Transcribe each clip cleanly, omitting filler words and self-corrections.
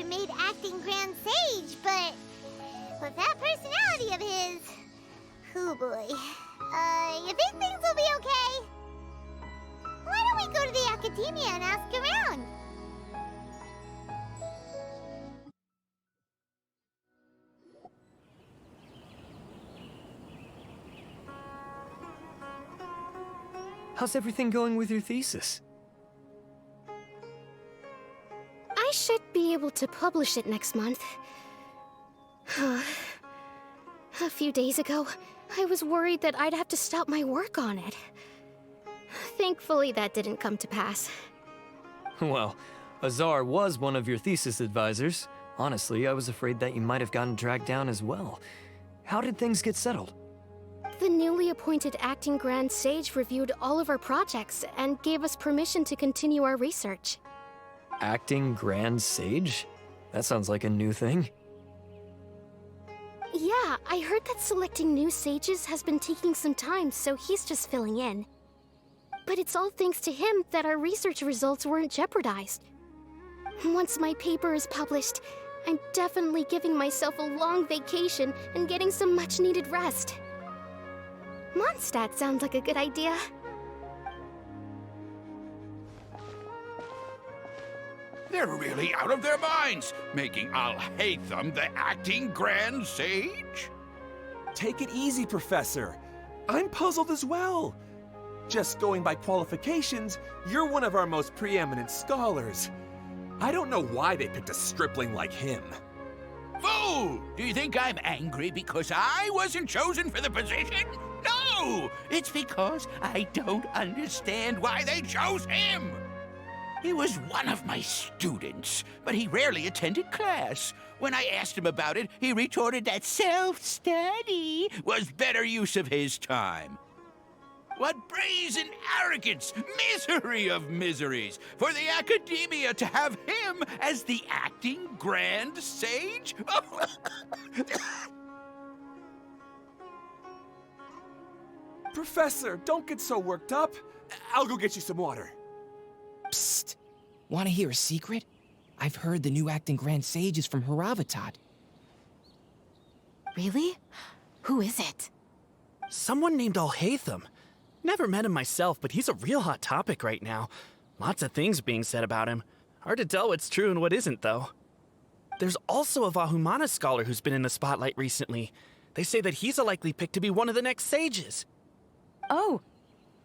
made acting Grand Sage, but with that personality of his, oh boy. You think things will be okay? Why don't we go to the academia and ask around? How's everything going with your thesis? I should be able to publish it next month. A few days ago, I was worried that I'd have to stop my work on it. Thankfully, that didn't come to pass. Well, Azar was one of your thesis advisors. Honestly, I was afraid that you might have gotten dragged down as well. How did things get settled? The newly appointed acting Grand Sage reviewed all of our projects and gave us permission to continue our research. Acting Grand Sage? That sounds like a new thing. Yeah, I heard that selecting new sages has been taking some time, so he's just filling in. But it's all thanks to him that our research results weren't jeopardized. Once my paper is published, I'm definitely giving myself a long vacation and getting some much-needed rest. Mondstadt sounds like a good idea. They're really out of their minds, making Alhaitham the acting Grand Sage? Take it easy, Professor. I'm puzzled as well. Just going by qualifications, you're one of our most preeminent scholars. I don't know why they picked a stripling like him. Fool! Do you think I'm angry because I wasn't chosen for the position? No! It's because I don't understand why they chose him! He was one of my students, but he rarely attended class. When I asked him about it, he retorted that self-study was better use of his time. What brazen arrogance, misery of miseries, for the academia to have him as the acting Grand Sage? Professor, don't get so worked up. I'll go get you some water. Psst! Want to hear a secret? I've heard the new acting Grand Sage is from Haravatat. Really? Who is it? Someone named Alhaitham. Never met him myself, but he's a real hot topic right now. Lots of things being said about him. Hard to tell what's true and what isn't, though. There's also a Vahumana scholar who's been in the spotlight recently. They say that he's a likely pick to be one of the next sages. Oh,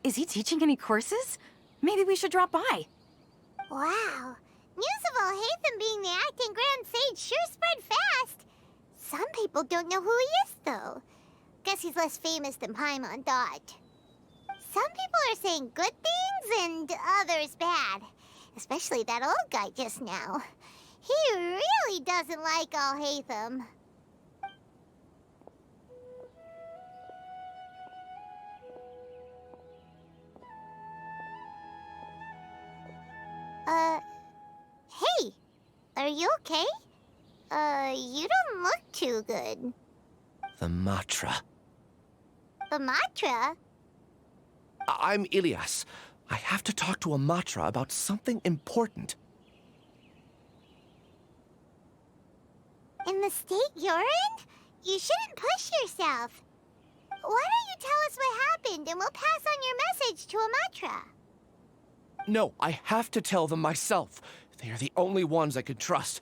is he teaching any courses? Maybe we should drop by. Wow. News of Alhaitham being the acting Grand Sage sure spread fast. Some people don't know who he is, though. Guess he's less famous than Paimon thought. Some people are saying good things and others bad. Especially that old guy just now. He really doesn't like Alhaitham. Hey, are you okay? You don't look too good. The Matra. The Matra? I'm Ilias. I have to talk to a Matra about something important. In the state you're in? You shouldn't push yourself. Why don't you tell us what happened and we'll pass on your message to a Matra? No, I have to tell them myself. They are the only ones I can trust.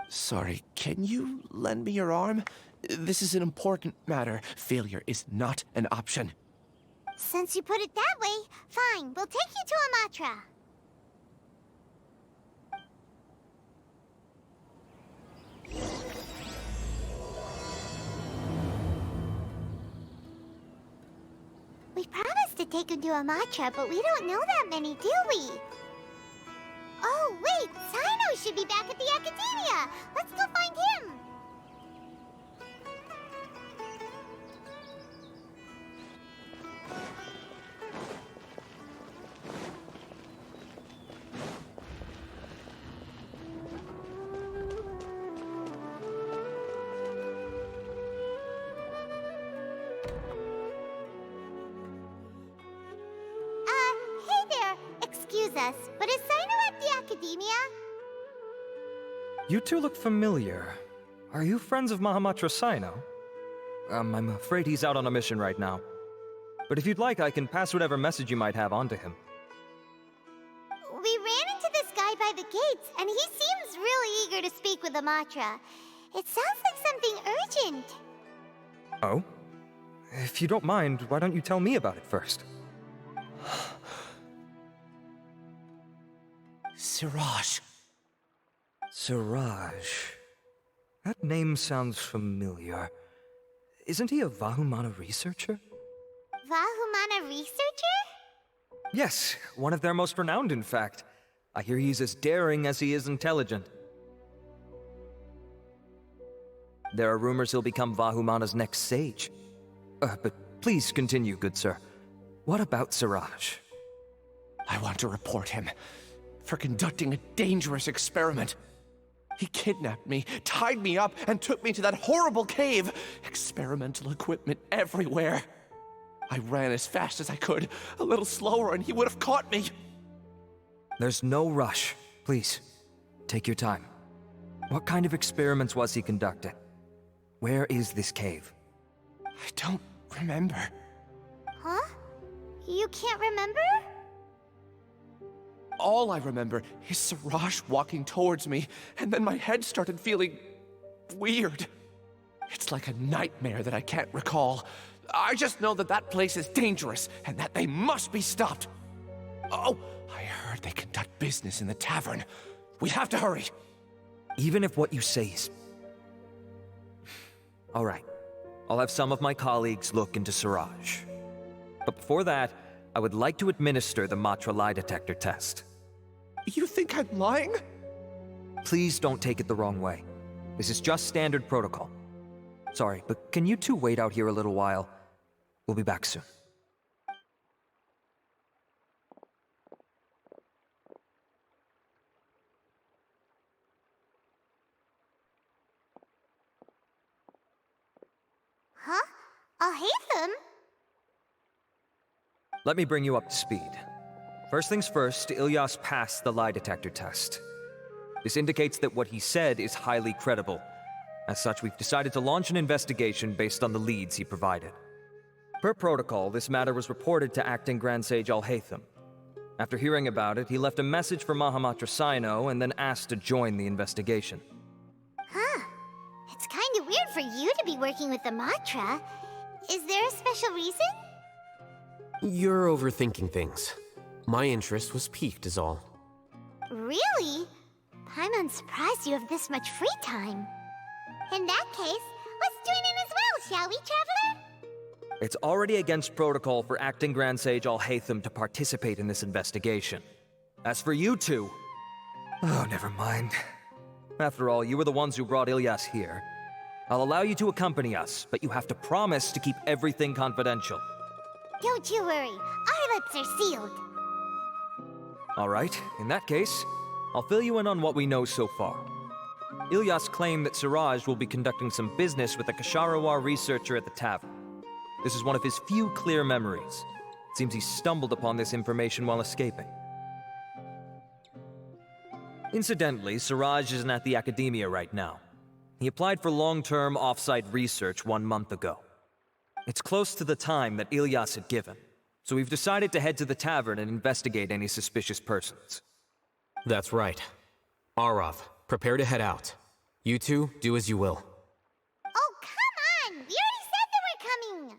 Sorry, can you lend me your arm? This is an important matter. Failure is not an option. Since you put it that way, fine. We'll take you to a Matra. We promised to take him to a Matra, but we don't know that many, do we? Oh, wait! Sino should be back at the Academia! Let's go find him! Hey there! Excuse us, but is Sino at the Academia? You two look familiar. Are you friends of Mahamatra Sino? I'm afraid he's out on a mission right now. But if you'd like, I can pass whatever message you might have on to him. We ran into this guy by the gates, and he seems really eager to speak with Amatra. It sounds like something urgent. Oh? If you don't mind, why don't you tell me about it first? Siraj. Siraj. That name sounds familiar. Isn't he a Vahumana researcher? Vahumana researcher? Yes, one of their most renowned, in fact. I hear he's as daring as he is intelligent. There are rumors he'll become Vahumana's next sage. But please continue, good sir. What about Siraj? I want to report him for conducting a dangerous experiment. He kidnapped me, tied me up, and took me to that horrible cave. Experimental equipment everywhere. I ran as fast as I could, a little slower, and he would have caught me. There's no rush. Please, take your time. What kind of experiments was he conducting? Where is this cave? I don't remember. Huh? You can't remember? All I remember is Siraj walking towards me, and then my head started feeling weird. It's like a nightmare that I can't recall. I just know that that place is dangerous, and that they must be stopped. Oh, I heard they conduct business in the tavern. We have to hurry. Even if what you say is... All right. I'll have some of my colleagues look into Siraj. But before that, I would like to administer the Matra lie detector test. You think I'm lying? Please don't take it the wrong way. This is just standard protocol. Sorry, but can you two wait out here a little while? We'll be back soon. Huh? Alhaitham? Let me bring you up to speed. First things first, Ilyas passed the lie detector test. This indicates that what he said is highly credible. As such, we've decided to launch an investigation based on the leads he provided. Per protocol, this matter was reported to Acting Grand Sage Alhaitham. After hearing about it, he left a message for Mahamatra Sino and then asked to join the investigation. Huh. It's kind of weird for you to be working with the Matra. Is there a special reason? You're overthinking things. My interest was piqued is all. Really? I'm surprised you have this much free time. In that case, let's join in as well, shall we, Traveler? It's already against protocol for Acting Grand Sage Alhaitham to participate in this investigation. As for you two... Oh, never mind. After all, you were the ones who brought Ilyas here. I'll allow you to accompany us, but you have to promise to keep everything confidential. Don't you worry, our lips are sealed. All right, in that case, I'll fill you in on what we know so far. Ilyas claimed that Siraj will be conducting some business with a Kasharawar researcher at the tavern. This is one of his few clear memories. It seems he stumbled upon this information while escaping. Incidentally, Siraj isn't at the academia right now. He applied for long-term off-site research 1 month ago. It's close to the time that Ilyas had given, so we've decided to head to the tavern and investigate any suspicious persons. That's right. Arav, prepare to head out. You two, do as you will. Oh, come on! We already said that we're coming!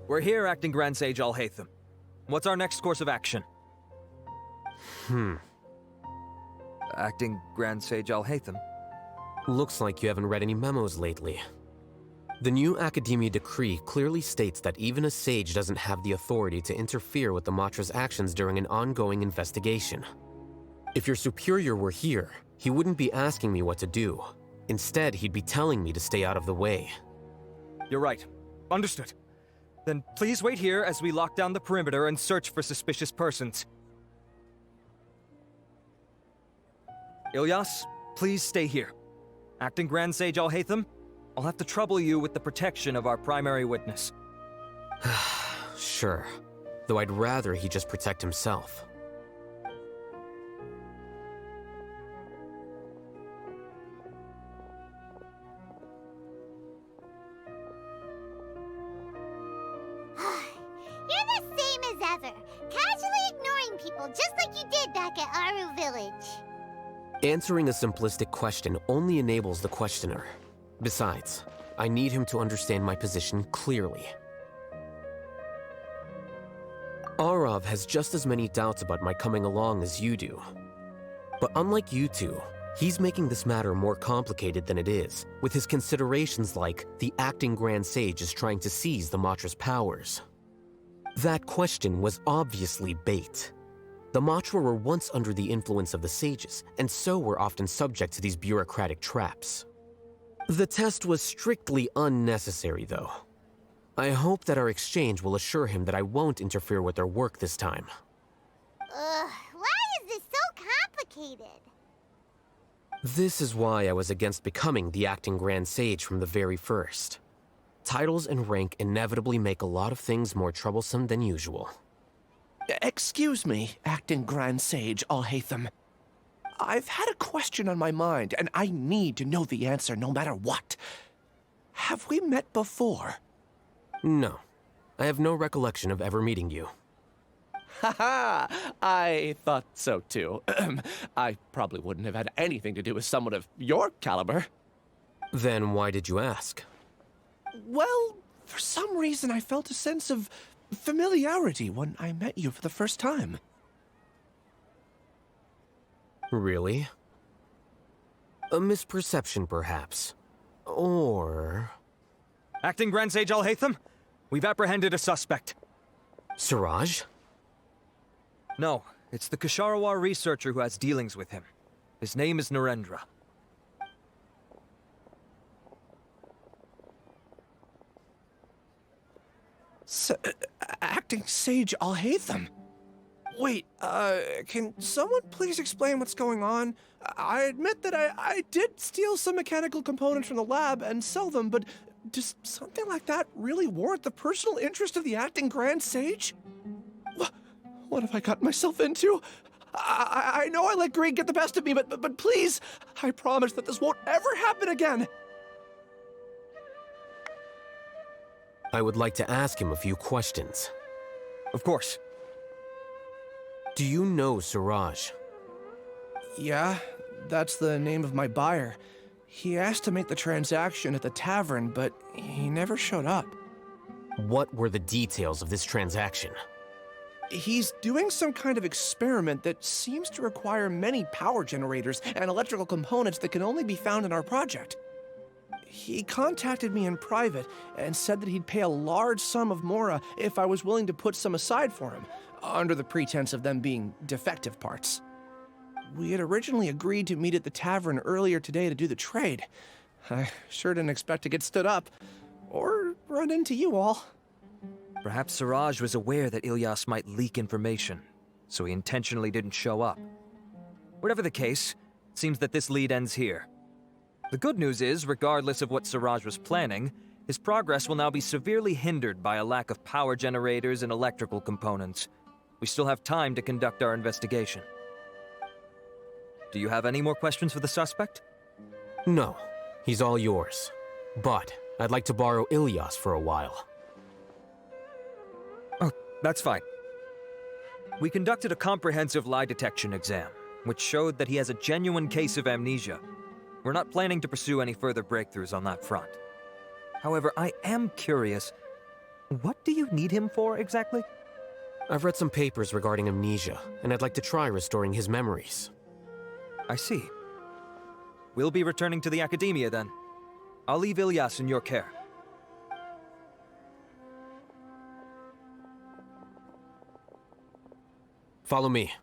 We're here, Acting Grand Sage Alhaitham. What's our next course of action? Acting Grand Sage Alhaitham? Looks like you haven't read any memos lately. The new Academia decree clearly states that even a sage doesn't have the authority to interfere with the Matra's actions during an ongoing investigation. If your superior were here, he wouldn't be asking me what to do. Instead, he'd be telling me to stay out of the way. You're right. Understood. Then please wait here as we lock down the perimeter and search for suspicious persons. Ilyas, please stay here. Acting Grand Sage Alhaitham, I'll have to trouble you with the protection of our primary witness. Sure. Though I'd rather he just protect himself. You're the same as ever, casually ignoring people just like you did back at Aru Village. Answering a simplistic question only enables the questioner. Besides, I need him to understand my position clearly. Arav has just as many doubts about my coming along as you do. But unlike you two, he's making this matter more complicated than it is, with his considerations like the acting Grand Sage is trying to seize the Matra's powers. That question was obviously bait. The Matra were once under the influence of the sages, and so were often subject to these bureaucratic traps. The test was strictly unnecessary, though. I hope that our exchange will assure him that I won't interfere with their work this time. Why is this so complicated? This is why I was against becoming the acting Grand Sage from the very first. Titles and rank inevitably make a lot of things more troublesome than usual. Excuse me, Acting Grand Sage Alhaitham. I've had a question on my mind, and I need to know the answer no matter what. Have we met before? No. I have no recollection of ever meeting you. Haha! I thought so too. I probably wouldn't have had anything to do with someone of your caliber. Then why did you ask? Well, for some reason I felt a sense of familiarity when I met you for the first time. Really? A misperception, perhaps. Or... Acting Grand Sage Alhaitham, we've apprehended a suspect. Siraj? No, it's the Ksharawar researcher who has dealings with him. His name is Narendra. Acting Sage Alhaitham? Wait, can someone please explain what's going on? I admit that I did steal some mechanical components from the lab and sell them, but does something like that really warrant the personal interest of the Acting Grand Sage? What have I gotten myself into? I know I let greed get the best of me, but please, I promise that this won't ever happen again. I would like to ask him a few questions. Of course. Do you know Siraj? Yeah, that's the name of my buyer. He asked to make the transaction at the tavern, but he never showed up. What were the details of this transaction? He's doing some kind of experiment that seems to require many power generators and electrical components that can only be found in our project. He contacted me in private and said that he'd pay a large sum of Mora if I was willing to put some aside for him, under the pretense of them being defective parts. We had originally agreed to meet at the tavern earlier today to do the trade. I sure didn't expect to get stood up, or run into you all. Perhaps Siraj was aware that Ilyas might leak information, so he intentionally didn't show up. Whatever the case, it seems that this lead ends here. The good news is, regardless of what Siraj was planning, his progress will now be severely hindered by a lack of power generators and electrical components. We still have time to conduct our investigation. Do you have any more questions for the suspect? No, he's all yours. But I'd like to borrow Ilyas for a while. Oh, that's fine. We conducted a comprehensive lie detection exam, which showed that he has a genuine case of amnesia. We're not planning to pursue any further breakthroughs on that front. However, I am curious, what do you need him for exactly? I've read some papers regarding amnesia, and I'd like to try restoring his memories. I see. We'll be returning to the Academia then. I'll leave Ilyas in your care. Follow me.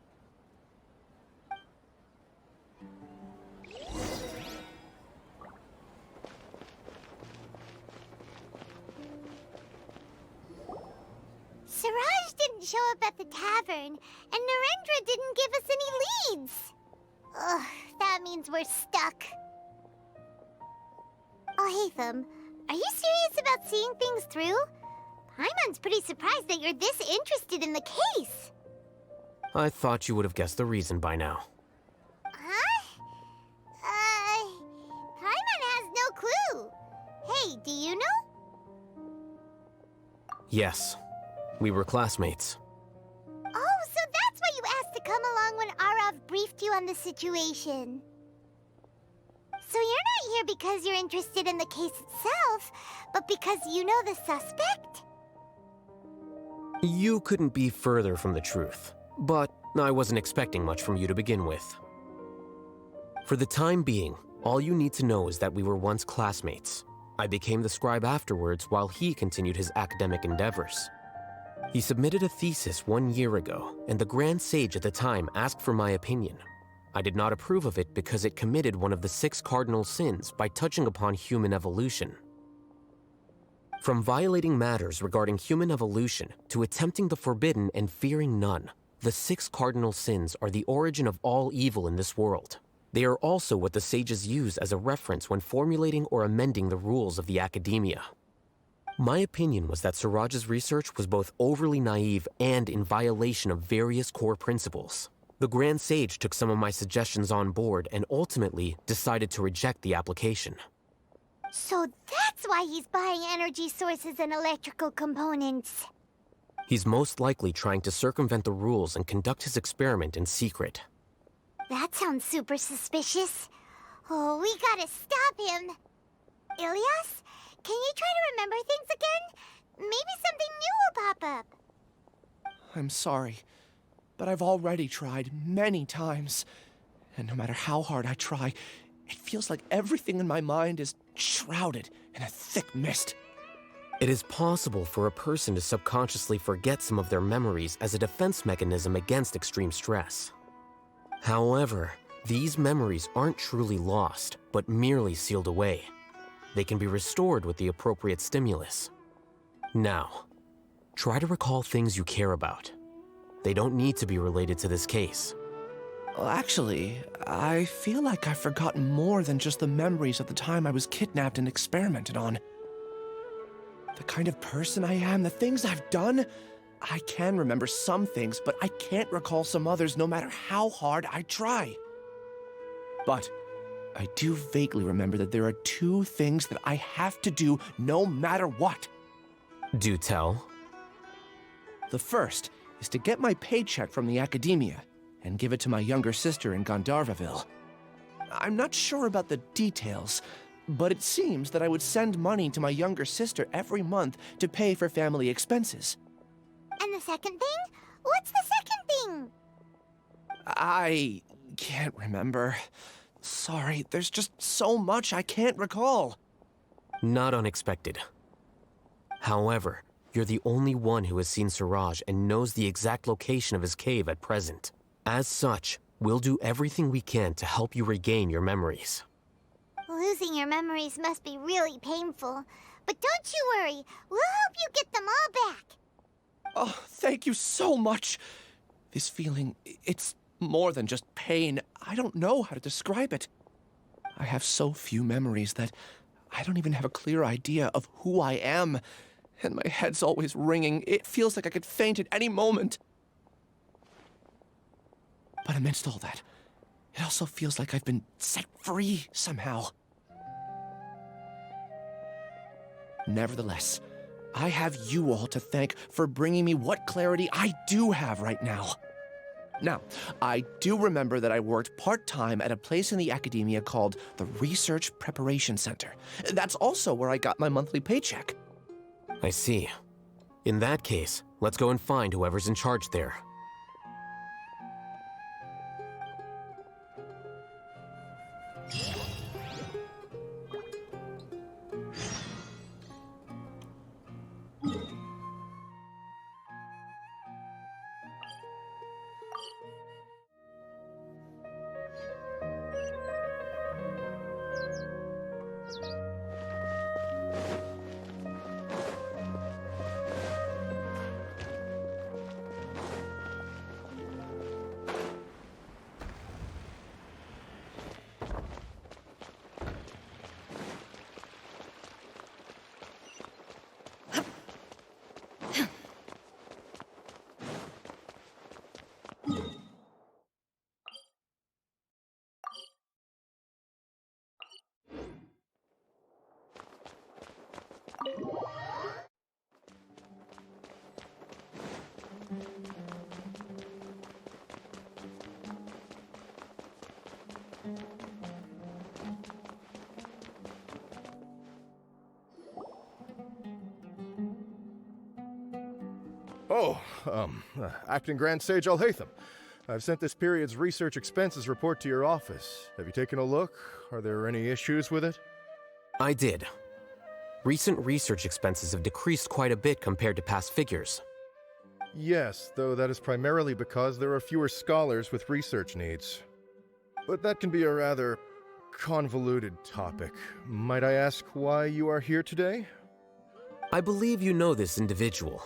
Siraj didn't show up at the tavern, and Narendra didn't give us any leads. Ugh, that means we're stuck. Alhaitham, are you serious about seeing things through? Paimon's pretty surprised that you're this interested in the case. I thought you would have guessed the reason by now. Huh? Paimon has no clue. Hey, do you know? Yes, we were classmates. Oh, so that's why you asked to come along when Arav briefed you on the situation. So you're not here because you're interested in the case itself, but because you know the suspect? You couldn't be further from the truth, but I wasn't expecting much from you to begin with. For the time being, all you need to know is that we were once classmates. I became the scribe afterwards while he continued his academic endeavors. He submitted a thesis 1 year ago, and the Grand Sage at the time asked for my opinion. I did not approve of it because it committed one of the 6 cardinal sins by touching upon human evolution. From violating matters regarding human evolution to attempting the forbidden and fearing none, the 6 cardinal sins are the origin of all evil in this world. They are also what the sages use as a reference when formulating or amending the rules of the academia. My opinion was that Siraj's research was both overly naive and in violation of various core principles. The Grand Sage took some of my suggestions on board and ultimately decided to reject the application. So that's why he's buying energy sources and electrical components. He's most likely trying to circumvent the rules and conduct his experiment in secret. That sounds super suspicious. Oh, we gotta stop him. Ilyas, can you try to remember things again? Maybe something new will pop up. I'm sorry, but I've already tried many times. And no matter how hard I try, it feels like everything in my mind is shrouded in a thick mist. It is possible for a person to subconsciously forget some of their memories as a defense mechanism against extreme stress. However, these memories aren't truly lost, but merely sealed away. They can be restored with the appropriate stimulus. Now, try to recall things you care about. They don't need to be related to this case. Well, actually, I feel like I've forgotten more than just the memories of the time I was kidnapped and experimented on. The kind of person I am, the things I've done, I can remember some things, but I can't recall some others no matter how hard I try. But I do vaguely remember that there are 2 things that I have to do no matter what. Do tell. The first is to get my paycheck from the academia and give it to my younger sister in Gandharvaville. I'm not sure about the details, but it seems that I would send money to my younger sister every month to pay for family expenses. And the second thing? What's the second thing? I can't remember. Sorry, there's just so much I can't recall. Not unexpected. However, you're the only one who has seen Siraj and knows the exact location of his cave at present. As such, we'll do everything we can to help you regain your memories. Losing your memories must be really painful. But don't you worry, we'll help you get them all back. Oh, thank you so much. This feeling, it's more than just pain. I don't know how to describe it. I have so few memories that I don't even have a clear idea of who I am. And my head's always ringing. It feels like I could faint at any moment. But amidst all that, it also feels like I've been set free somehow. Nevertheless, I have you all to thank for bringing me what clarity I do have right now. Now, I do remember that I worked part-time at a place in the academia called the Research Preparation Center. That's also where I got my monthly paycheck. I see. In that case, let's go and find whoever's in charge there. Oh, Acting Grand Sage Alhaitham. I've sent this period's research expenses report to your office. Have you taken a look? Are there any issues with it? I did. Recent research expenses have decreased quite a bit compared to past figures. Yes, though that is primarily because there are fewer scholars with research needs. But that can be a rather convoluted topic. Might I ask why you are here today? I believe you know this individual.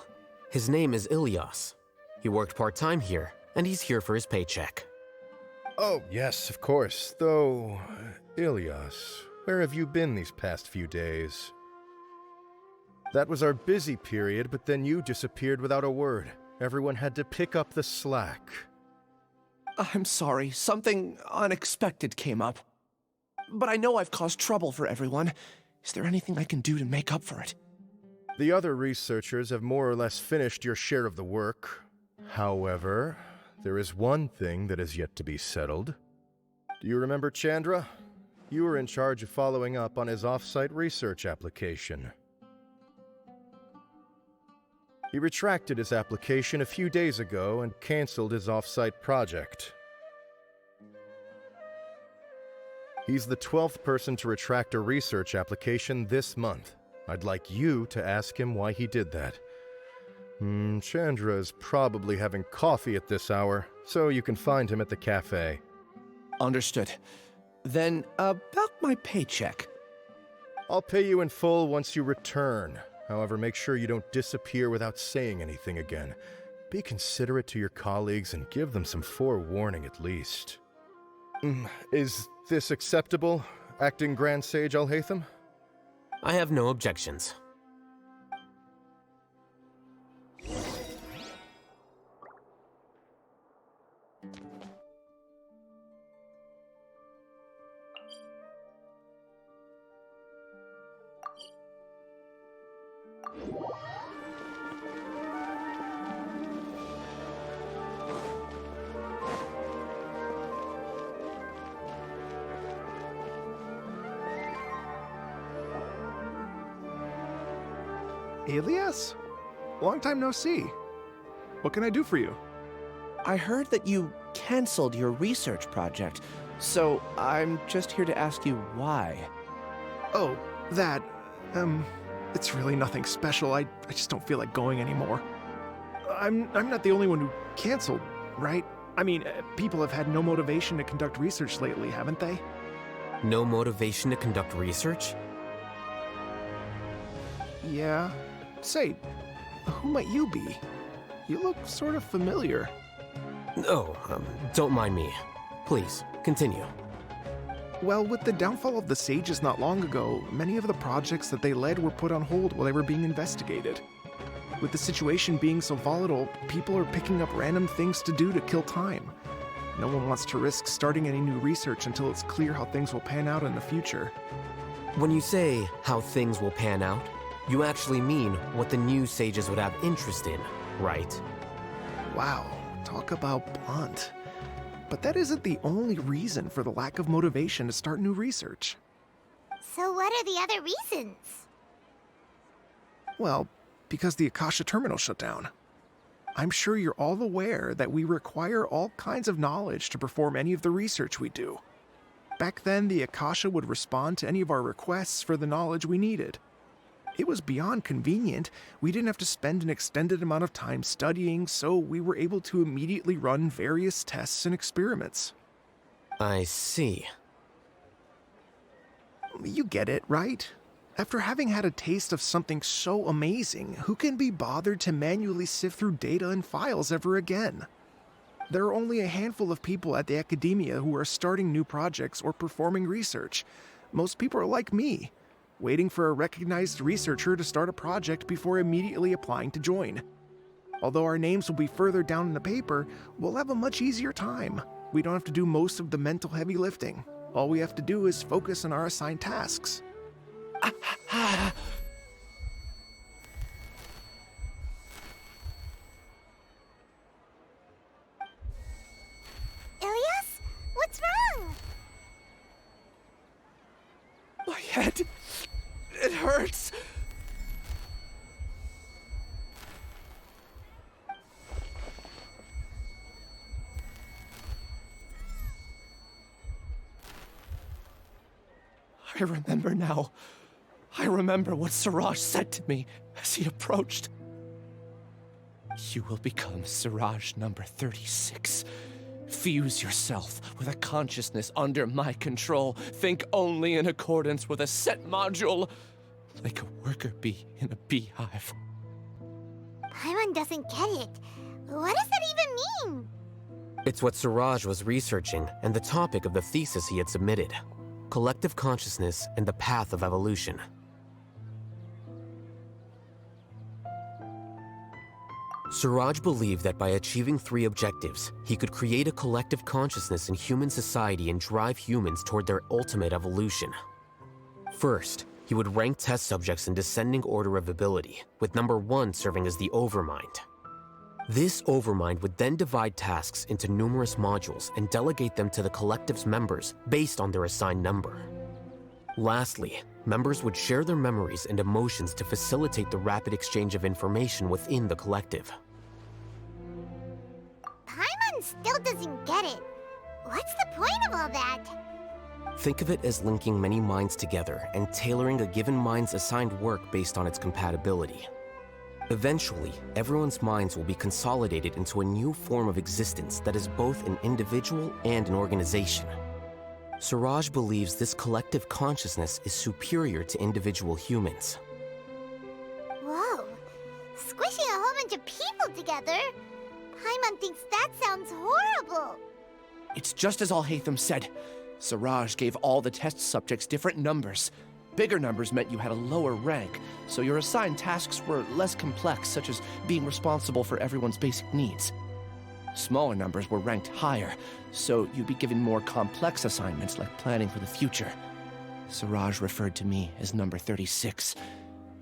His name is Ilyas. He worked part-time here, and he's here for his paycheck. Oh, yes, of course. Though, Ilyas, where have you been these past few days? That was our busy period, but then you disappeared without a word. Everyone had to pick up the slack. I'm sorry, something unexpected came up. But I know I've caused trouble for everyone. Is there anything I can do to make up for it? The other researchers have more or less finished your share of the work. However, there is one thing that is yet to be settled. Do you remember Chandra? You were in charge of following up on his off-site research application. He retracted his application a few days ago and canceled his off-site project. He's the 12th person to retract a research application this month. I'd like you to ask him why he did that. Chandra is probably having coffee at this hour, so you can find him at the cafe. Understood. Then, about my paycheck. I'll pay you in full once you return. However, make sure you don't disappear without saying anything again. Be considerate to your colleagues and give them some forewarning at least. Is this acceptable, Acting Grand Sage Alhaitham? I have no objections. Ilyas? Long time no see. What can I do for you? I heard that you canceled your research project, so I'm just here to ask you why. Oh, that, it's really nothing special. I just don't feel like going anymore. I'm not the only one who canceled, right? I mean, people have had no motivation to conduct research lately, haven't they? No motivation to conduct research? Yeah. Say, who might you be? You look sort of familiar. Oh, don't mind me. Please, continue. Well, with the downfall of the Sages not long ago, many of the projects that they led were put on hold while they were being investigated. With the situation being so volatile, people are picking up random things to do to kill time. No one wants to risk starting any new research until it's clear how things will pan out in the future. When you say how things will pan out, you actually mean what the new sages would have interest in, right? Wow, talk about blunt. But that isn't the only reason for the lack of motivation to start new research. So what are the other reasons? Well, because the Akasha terminal shut down. I'm sure you're all aware that we require all kinds of knowledge to perform any of the research we do. Back then, the Akasha would respond to any of our requests for the knowledge we needed. It was beyond convenient. We didn't have to spend an extended amount of time studying, so we were able to immediately run various tests and experiments. I see. You get it, right? After having had a taste of something so amazing, who can be bothered to manually sift through data and files ever again? There are only a handful of people at the academia who are starting new projects or performing research. Most people are like me, waiting for a recognized researcher to start a project before immediately applying to join. Although our names will be further down in the paper, we'll have a much easier time. We don't have to do most of the mental heavy lifting. All we have to do is focus on our assigned tasks. Ilyas? What's wrong? My head, it hurts. I remember now. I remember what Siraj said to me as he approached. You will become Siraj number 36. Fuse yourself with a consciousness under my control. Think only in accordance with a set module, like a worker bee in a beehive. Paimon doesn't get it. What does that even mean? It's what Siraj was researching and the topic of the thesis he had submitted. Collective consciousness and the path of evolution. Siraj believed that by achieving 3 objectives, he could create a collective consciousness in human society and drive humans toward their ultimate evolution. First, he would rank test subjects in descending order of ability, with number 1 serving as the Overmind. This Overmind would then divide tasks into numerous modules and delegate them to the collective's members based on their assigned number. Lastly, members would share their memories and emotions to facilitate the rapid exchange of information within the collective. Paimon still doesn't get it. What's the point of all that? Think of it as linking many minds together and tailoring a given mind's assigned work based on its compatibility. Eventually, everyone's minds will be consolidated into a new form of existence that is both an individual and an organization. Siraj believes this collective consciousness is superior to individual humans. Whoa. Squishing a whole bunch of people together? Paimon thinks that sounds horrible. It's just as Alhaitham said. Siraj gave all the test subjects different numbers. Bigger numbers meant you had a lower rank, so your assigned tasks were less complex, such as being responsible for everyone's basic needs. Smaller numbers were ranked higher, so you'd be given more complex assignments like planning for the future. Siraj referred to me as number 36,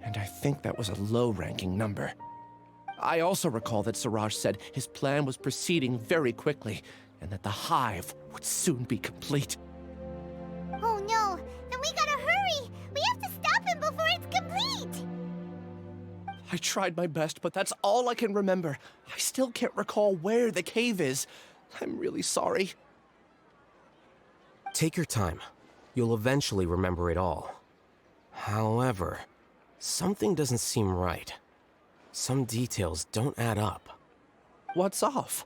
and I think that was a low-ranking number. I also recall that Siraj said his plan was proceeding very quickly, and that the hive would soon be complete. Oh no, then we gotta hurry! We have to stop him before it's complete! I tried my best, but that's all I can remember. I still can't recall where the cave is. I'm really sorry. Take your time. You'll eventually remember it all. However, something doesn't seem right. Some details don't add up. What's off?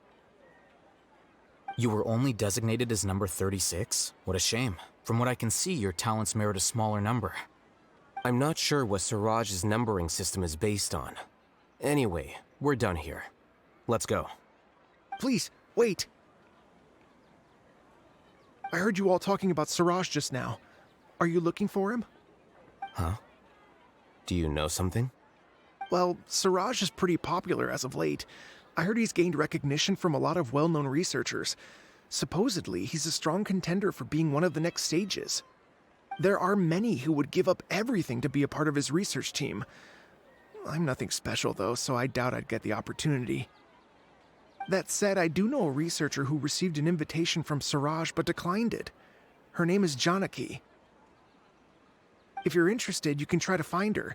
You were only designated as number 36? What a shame. From what I can see, your talents merit a smaller number. I'm not sure what Siraj's numbering system is based on. Anyway, we're done here. Let's go. Please, wait. I heard you all talking about Siraj just now. Are you looking for him? Huh? Do you know something? Well, Siraj is pretty popular as of late. I heard he's gained recognition from a lot of well-known researchers. Supposedly, he's a strong contender for being one of the next sages. There are many who would give up everything to be a part of his research team. I'm nothing special, though, so I doubt I'd get the opportunity. That said, I do know a researcher who received an invitation from Siraj but declined it. Her name is Janaki. If you're interested, you can try to find her.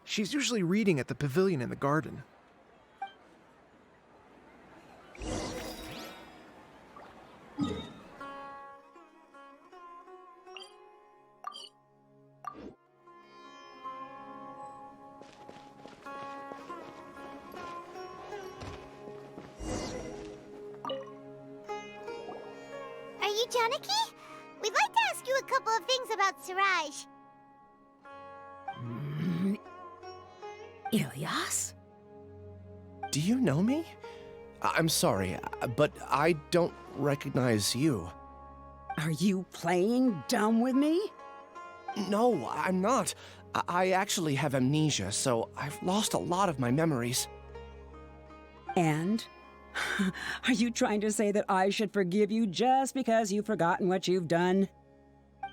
She's usually reading at the pavilion in the garden. Are you Janaki? We'd like to ask you a couple of things about Siraj. Ilyas? Do you know me? I'm sorry, but I don't recognize you. Are you playing dumb with me? No, I'm not. I actually have amnesia, so I've lost a lot of my memories. And? Are you trying to say that I should forgive you just because you've forgotten what you've done?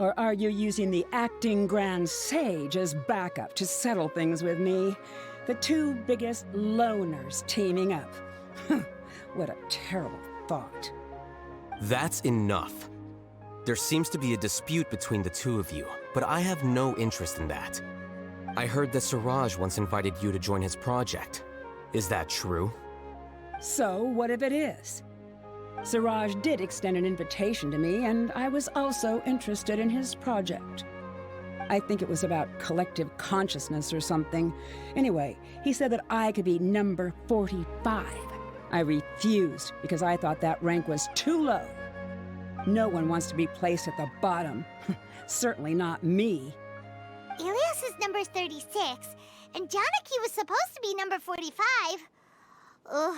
Or are you using the acting Grand Sage as backup to settle things with me? The two biggest loners teaming up. What a terrible thought. That's enough. There seems to be a dispute between the two of you, but I have no interest in that. I heard that Siraj once invited you to join his project. Is that true? So, what if it is? Siraj did extend an invitation to me, and I was also interested in his project. I think it was about collective consciousness or something. Anyway, he said that I could be number 45. I refused because I thought that rank was too low. No one wants to be placed at the bottom. Certainly not me. Ilias is number 36, and Janaki was supposed to be number 45. Ugh,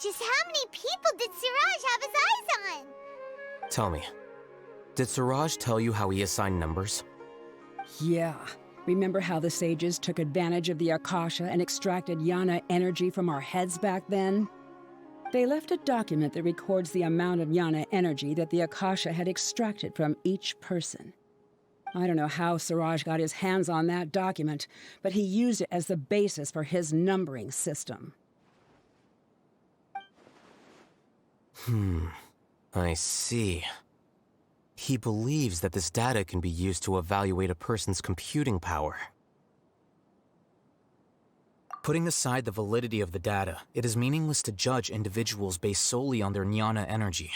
just how many people did Siraj have his eyes on? Tell me, did Siraj tell you how he assigned numbers? Yeah. Remember how the sages took advantage of the Akasha and extracted Yana energy from our heads back then? They left a document that records the amount of Yana energy that the Akasha had extracted from each person. I don't know how Siraj got his hands on that document, but he used it as the basis for his numbering system. I see. He believes that this data can be used to evaluate a person's computing power. Putting aside the validity of the data, it is meaningless to judge individuals based solely on their jnana energy.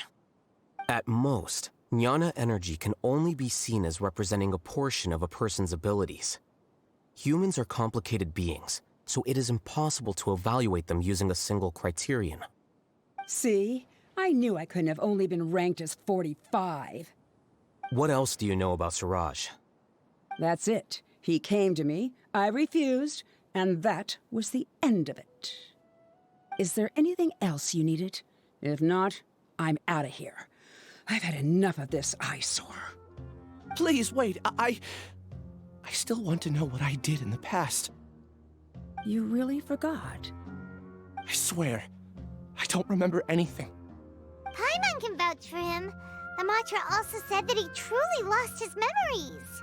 At most, jnana energy can only be seen as representing a portion of a person's abilities. Humans are complicated beings, so it is impossible to evaluate them using a single criterion. See? I knew I couldn't have only been ranked as 45. What else do you know about Siraj? That's it. He came to me, I refused, and that was the end of it. Is there anything else you needed? If not, I'm out of here. I've had enough of this eyesore. Please, wait. I still want to know what I did in the past. You really forgot? I swear, I don't remember anything. Paimon can vouch for him. The mantra also said that he truly lost his memories.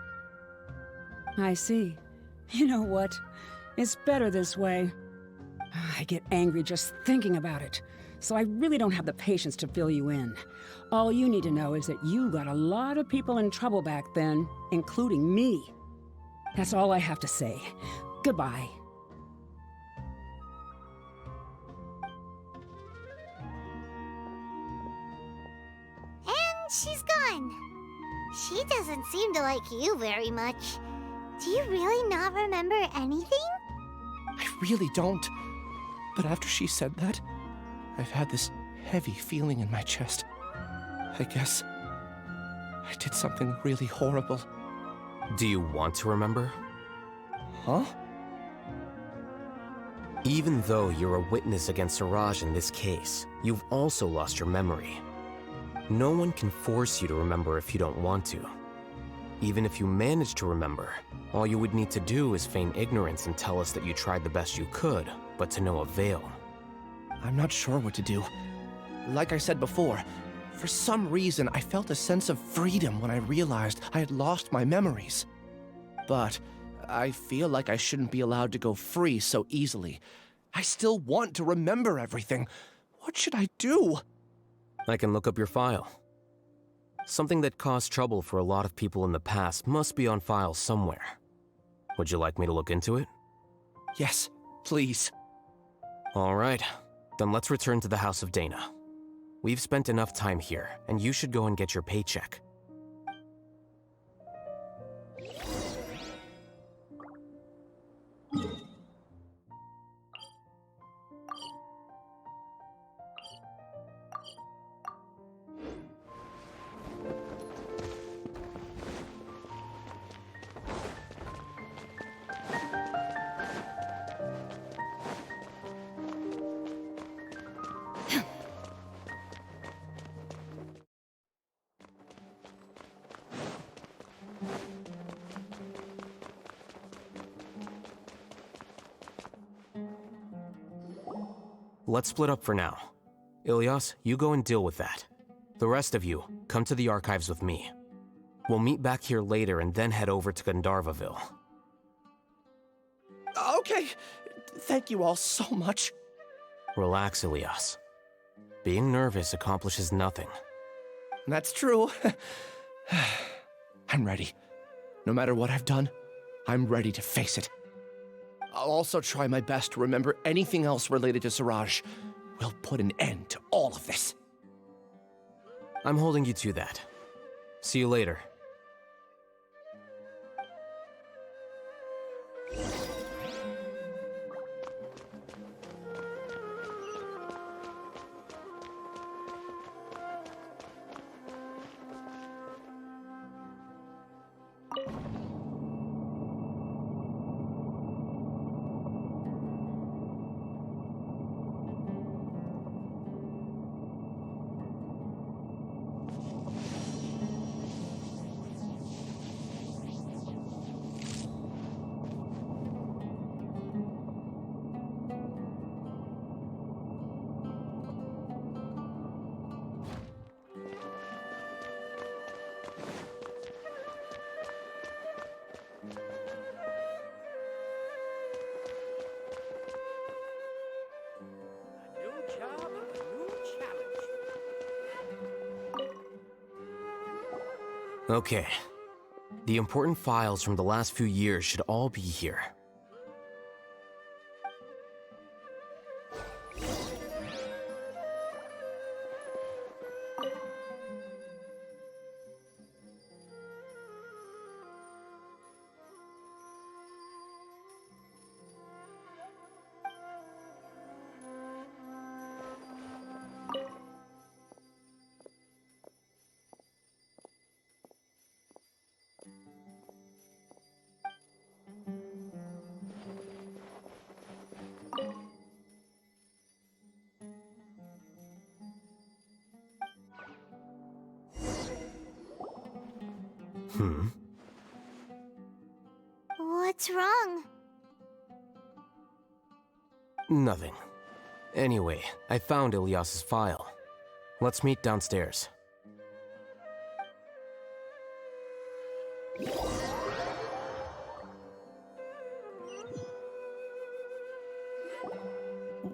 I see. You know what? It's better this way. I get angry just thinking about it, so I really don't have the patience to fill you in. All you need to know is that you got a lot of people in trouble back then, including me. That's all I have to say. Goodbye. And she's gone. She doesn't seem to like you very much. Do you really not remember anything? I really don't. But after she said that, I've had this heavy feeling in my chest. I guess I did something really horrible. Do you want to remember? Huh? Even though you're a witness against Siraj in this case, you've also lost your memory. No one can force you to remember if you don't want to. Even if you manage to remember, all you would need to do is feign ignorance and tell us that you tried the best you could, but to no avail. I'm not sure what to do. Like I said before, for some reason I felt a sense of freedom when I realized I had lost my memories. But I feel like I shouldn't be allowed to go free so easily. I still want to remember everything. What should I do? I can look up your file. Something that caused trouble for a lot of people in the past must be on file somewhere. Would you like me to look into it? Yes, please. All right, then let's return to the House of Dana. We've spent enough time here, and you should go and get your paycheck. Let's split up for now. Ilyas, you go and deal with that. The rest of you, come to the archives with me. We'll meet back here later and then head over to Gandharvaville. Okay. Thank you all so much. Relax, Ilyas. Being nervous accomplishes nothing. That's true. I'm ready. No matter what I've done, I'm ready to face it. I'll also try my best to remember anything else related to Siraj. We'll put an end to all of this. I'm holding you to that. See you later. Okay. The important files from the last few years should all be here. What's wrong? Nothing. Anyway, I found Ilyas's file. Let's meet downstairs.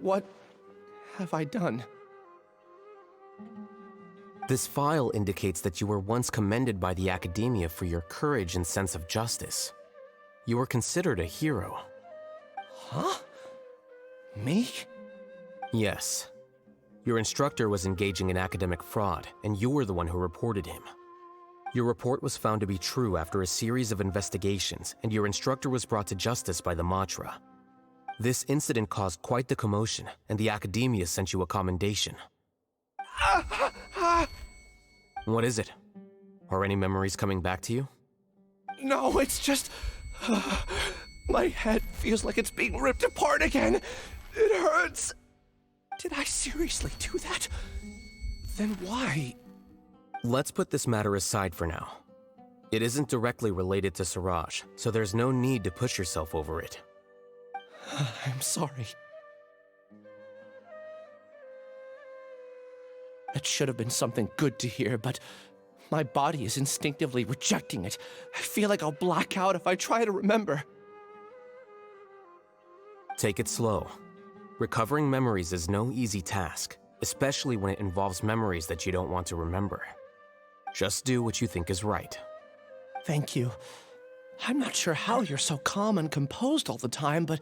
What have I done? This file indicates that you were once commended by the Academia for your courage and sense of justice. You were considered a hero. Huh? Me? Yes. Your instructor was engaging in academic fraud, and you were the one who reported him. Your report was found to be true after a series of investigations, and your instructor was brought to justice by the Matra. This incident caused quite the commotion, and the Academia sent you a commendation. What is it? Are any memories coming back to you? No, it's just... my head feels like it's being ripped apart again. It hurts. Did I seriously do that? Then why? Let's put this matter aside for now. It isn't directly related to Siraj, so there's no need to push yourself over it. I'm sorry. It should have been something good to hear, but my body is instinctively rejecting it. I feel like I'll black out if I try to remember. Take it slow. Recovering memories is no easy task, especially when it involves memories that you don't want to remember. Just do what you think is right. Thank you. I'm not sure how you're so calm and composed all the time, but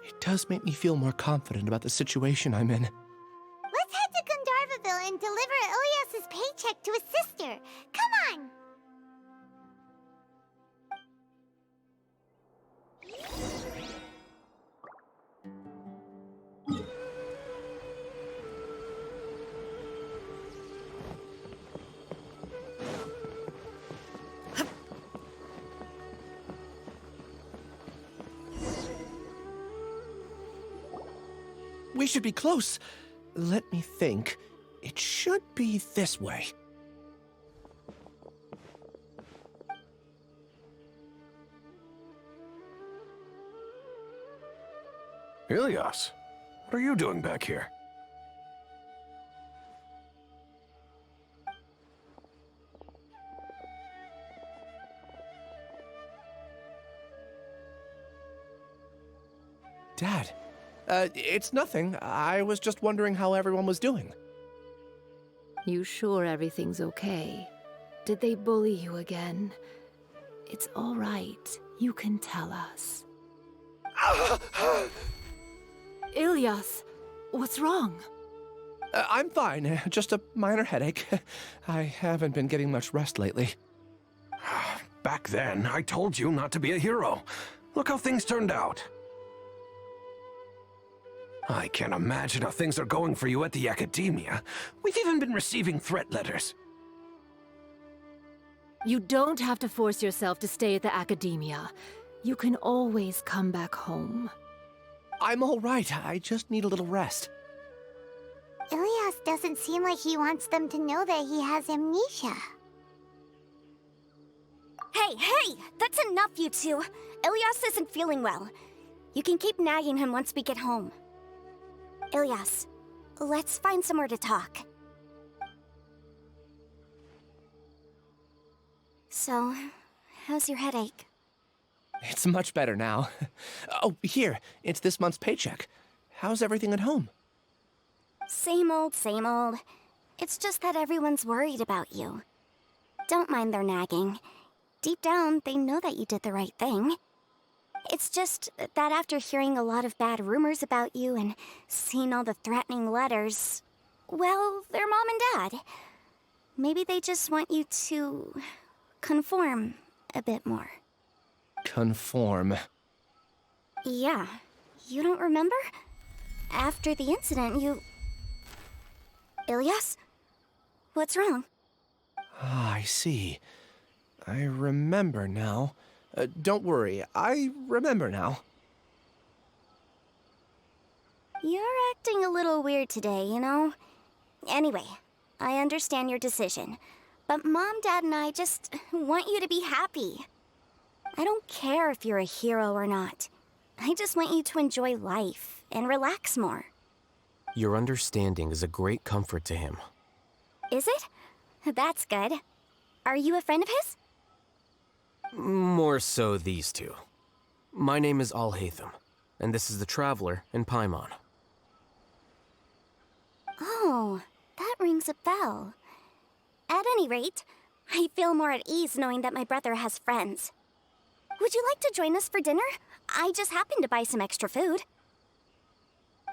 it does make me feel more confident about the situation I'm in. Let's head to Gandharvaville and deliver Ilyas's paycheck to his sister. Come on! We should be close. Let me think. It should be this way. Ilyas, what are you doing back here? Dad, it's nothing. I was just wondering how everyone was doing. You sure everything's okay? Did they bully you again? It's all right. You can tell us. Ilyas, what's wrong? I'm fine. Just a minor headache. I haven't been getting much rest lately. Back then, I told you not to be a hero. Look how things turned out. I can't imagine how things are going for you at the Academia. We've even been receiving threat letters. You don't have to force yourself to stay at the Academia. You can always come back home. I'm all right. I just need a little rest. Ilyas doesn't seem like he wants them to know that he has amnesia. Hey! That's enough, you two! Ilyas isn't feeling well. You can keep nagging him once we get home. Ilyas, let's find somewhere to talk. So, how's your headache? It's much better now. Oh, here. It's this month's paycheck. How's everything at home? Same old, same old. It's just that everyone's worried about you. Don't mind their nagging. Deep down, they know that you did the right thing. It's just that after hearing a lot of bad rumors about you and seeing all the threatening letters, well, they're mom and dad. Maybe they just want you to conform a bit more. Conform. Yeah. You don't remember? After the incident, you... Ilyas? What's wrong? Ah, I see. I remember now. Don't worry, I remember now. You're acting a little weird today, you know? Anyway, I understand your decision, but Mom, Dad, and I just want you to be happy. I don't care if you're a hero or not. I just want you to enjoy life and relax more. Your understanding is a great comfort to him. Is it? That's good. Are you a friend of his? More so these two. My name is Alhaitham, and this is the Traveler in Paimon. Oh, that rings a bell. At any rate, I feel more at ease knowing that my brother has friends. Would you like to join us for dinner? I just happened to buy some extra food.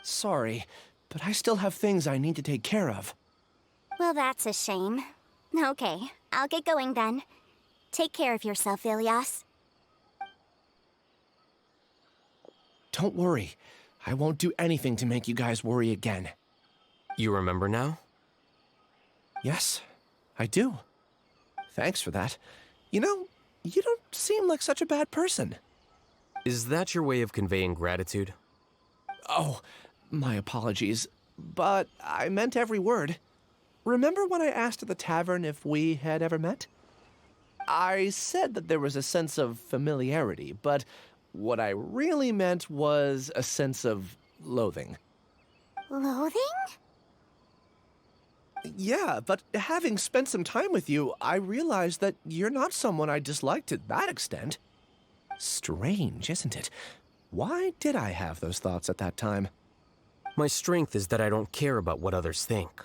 Sorry, but I still have things I need to take care of. Well, that's a shame. Okay, I'll get going then. Take care of yourself, Ilyas. Don't worry. I won't do anything to make you guys worry again. You remember now? Yes, I do. Thanks for that. You know, you don't seem like such a bad person. Is that your way of conveying gratitude? Oh, my apologies, but I meant every word. Remember when I asked at the tavern if we had ever met? I said that there was a sense of familiarity, but what I really meant was a sense of loathing. Loathing? Yeah, but having spent some time with you, I realized that you're not someone I dislike to that extent. Strange, isn't it? Why did I have those thoughts at that time? My strength is that I don't care about what others think.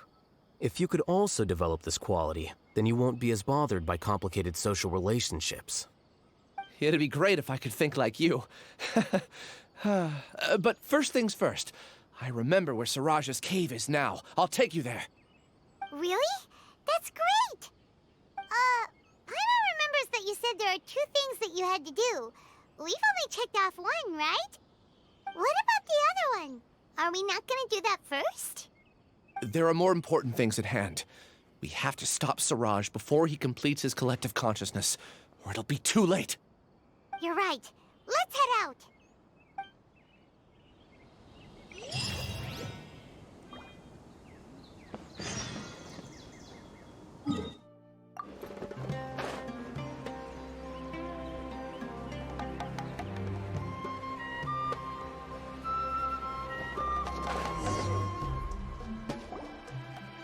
If you could also develop this quality, then you won't be as bothered by complicated social relationships. It'd be great if I could think like you. But first things first, I remember where Siraj's cave is now. I'll take you there. Really? That's great! Paimon remembers that you said there are 2 things that you had to do. We've only checked off 1, right? What about the other one? Are we not gonna do that first? There are more important things at hand. We have to stop Siraj before he completes his collective consciousness, or it'll be too late. You're right. Let's head out.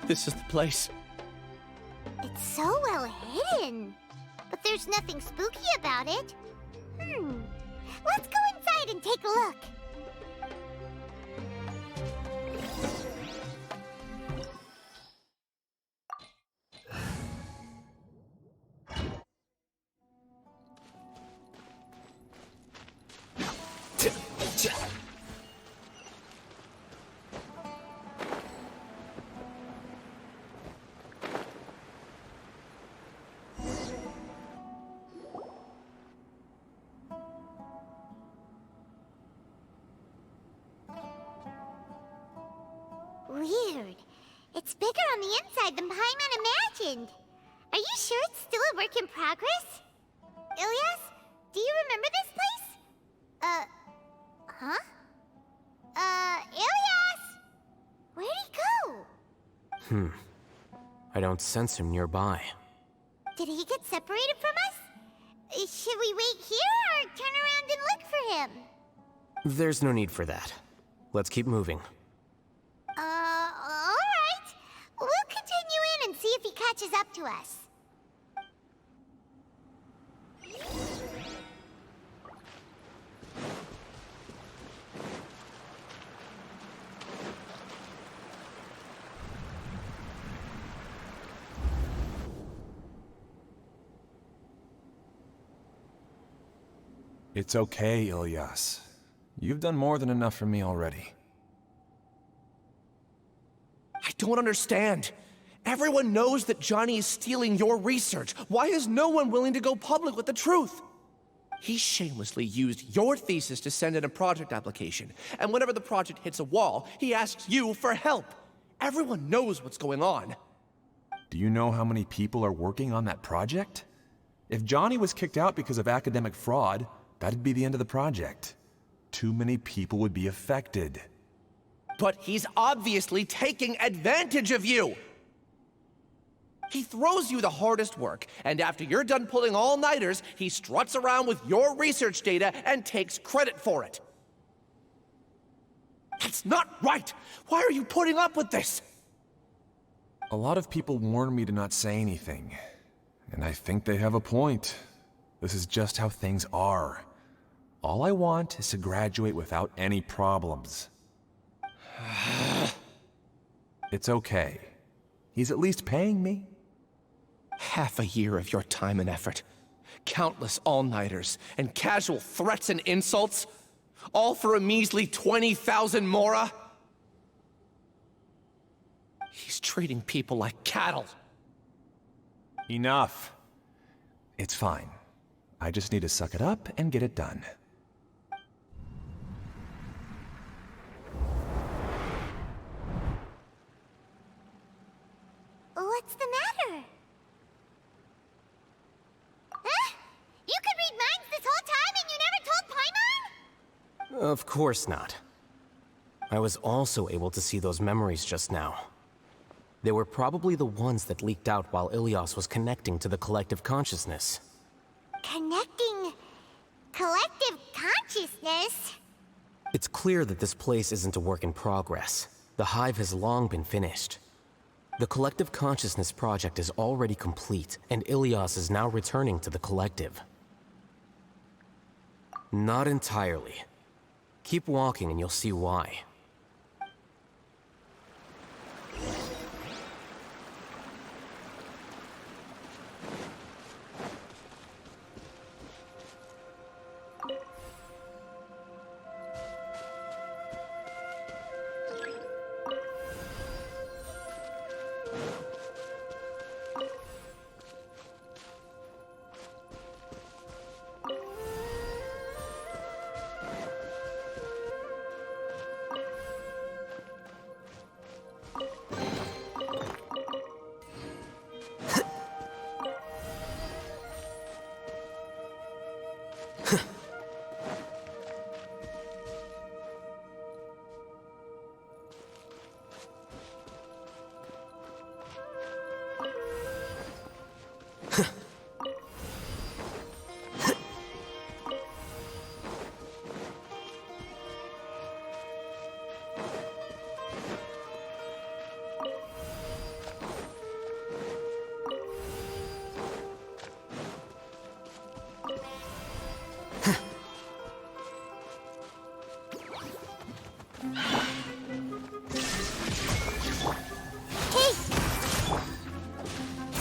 This is the place. It's so well hidden. But there's nothing spooky about it. Let's go inside and take a look. Weird. It's bigger on the inside than Paimon imagined. Are you sure it's still a work in progress? Ilyas, do you remember this place? Ilyas! Where'd he go? I don't sense him nearby. Did he get separated from us? Should we wait here or turn around and look for him? There's no need for that. Let's keep moving. Alright. We'll continue in and see if he catches up to us. It's okay, Ilyas. You've done more than enough for me already. I don't understand. Everyone knows that Johnny is stealing your research. Why is no one willing to go public with the truth? He shamelessly used your thesis to send in a project application, and whenever the project hits a wall, he asks you for help. Everyone knows what's going on. Do you know how many people are working on that project? If Johnny was kicked out because of academic fraud, that'd be the end of the project. Too many people would be affected. But he's obviously taking advantage of you! He throws you the hardest work, and after you're done pulling all-nighters, he struts around with your research data and takes credit for it. That's not right! Why are you putting up with this? A lot of people warn me to not say anything, and I think they have a point. This is just how things are. All I want is to graduate without any problems. It's okay. He's at least paying me. Half a year of your time and effort, countless all-nighters, and casual threats and insults, all for a measly 20,000 mora? He's treating people like cattle. Enough. It's fine. I just need to suck it up and get it done. What's the matter? Huh? You could read minds this whole time and you never told Paimon? Of course not. I was also able to see those memories just now. They were probably the ones that leaked out while Ilyas was connecting to the collective consciousness. Connecting collective consciousness? It's clear that this place isn't a work in progress. The hive has long been finished. The Collective Consciousness project is already complete, and Ilyas is now returning to the Collective. Not entirely. Keep walking and you'll see why.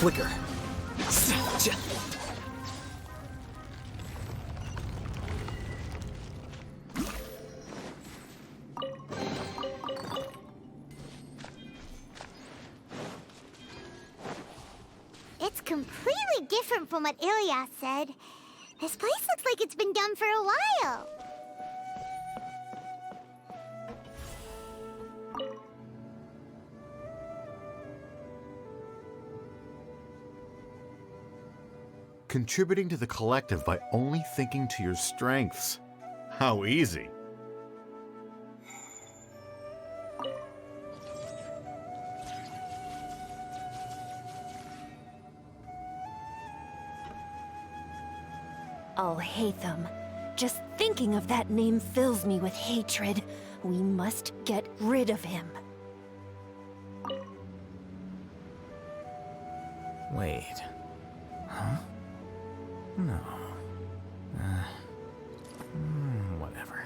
Flicker. It's completely different from what Ilyas said. This place looks like it's been done for a while. Contributing to the collective by only thinking to your strengths. How easy. Alhaitham. Just thinking of that name fills me with hatred. We must get rid of him. Wait. Huh? No. Whatever.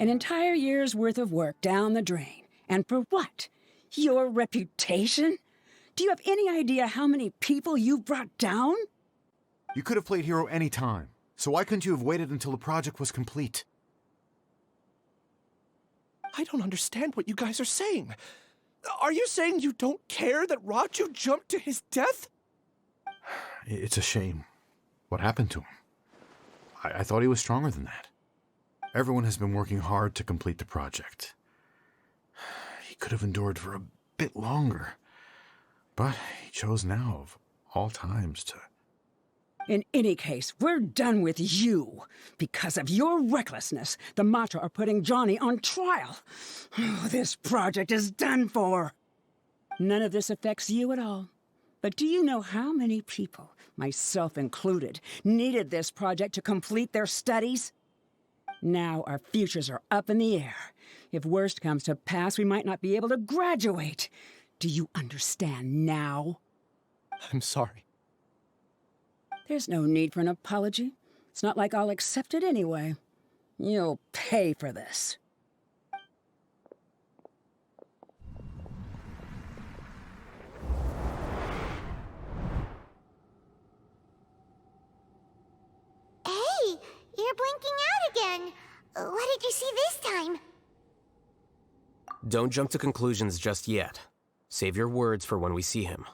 An entire year's worth of work down the drain. And for what? Your reputation? Do you have any idea how many people you've brought down? You could have played hero any time, so why couldn't you have waited until the project was complete? I don't understand what you guys are saying. Are you saying you don't care that Raju jumped to his death? It's a shame. What happened to him? I thought he was stronger than that. Everyone has been working hard to complete the project. He could have endured for a bit longer. But he chose now, of all times, to... In any case, we're done with you. Because of your recklessness, the Matra are putting Johnny on trial. This project is done for. None of this affects you at all. But do you know how many people, myself included, needed this project to complete their studies? Now our futures are up in the air. If worst comes to pass, we might not be able to graduate. Do you understand now? I'm sorry. There's no need for an apology. It's not like I'll accept it anyway. You'll pay for this. Hey, you're blinking out again. What did you see this time? Don't jump to conclusions just yet. Save your words for when we see him.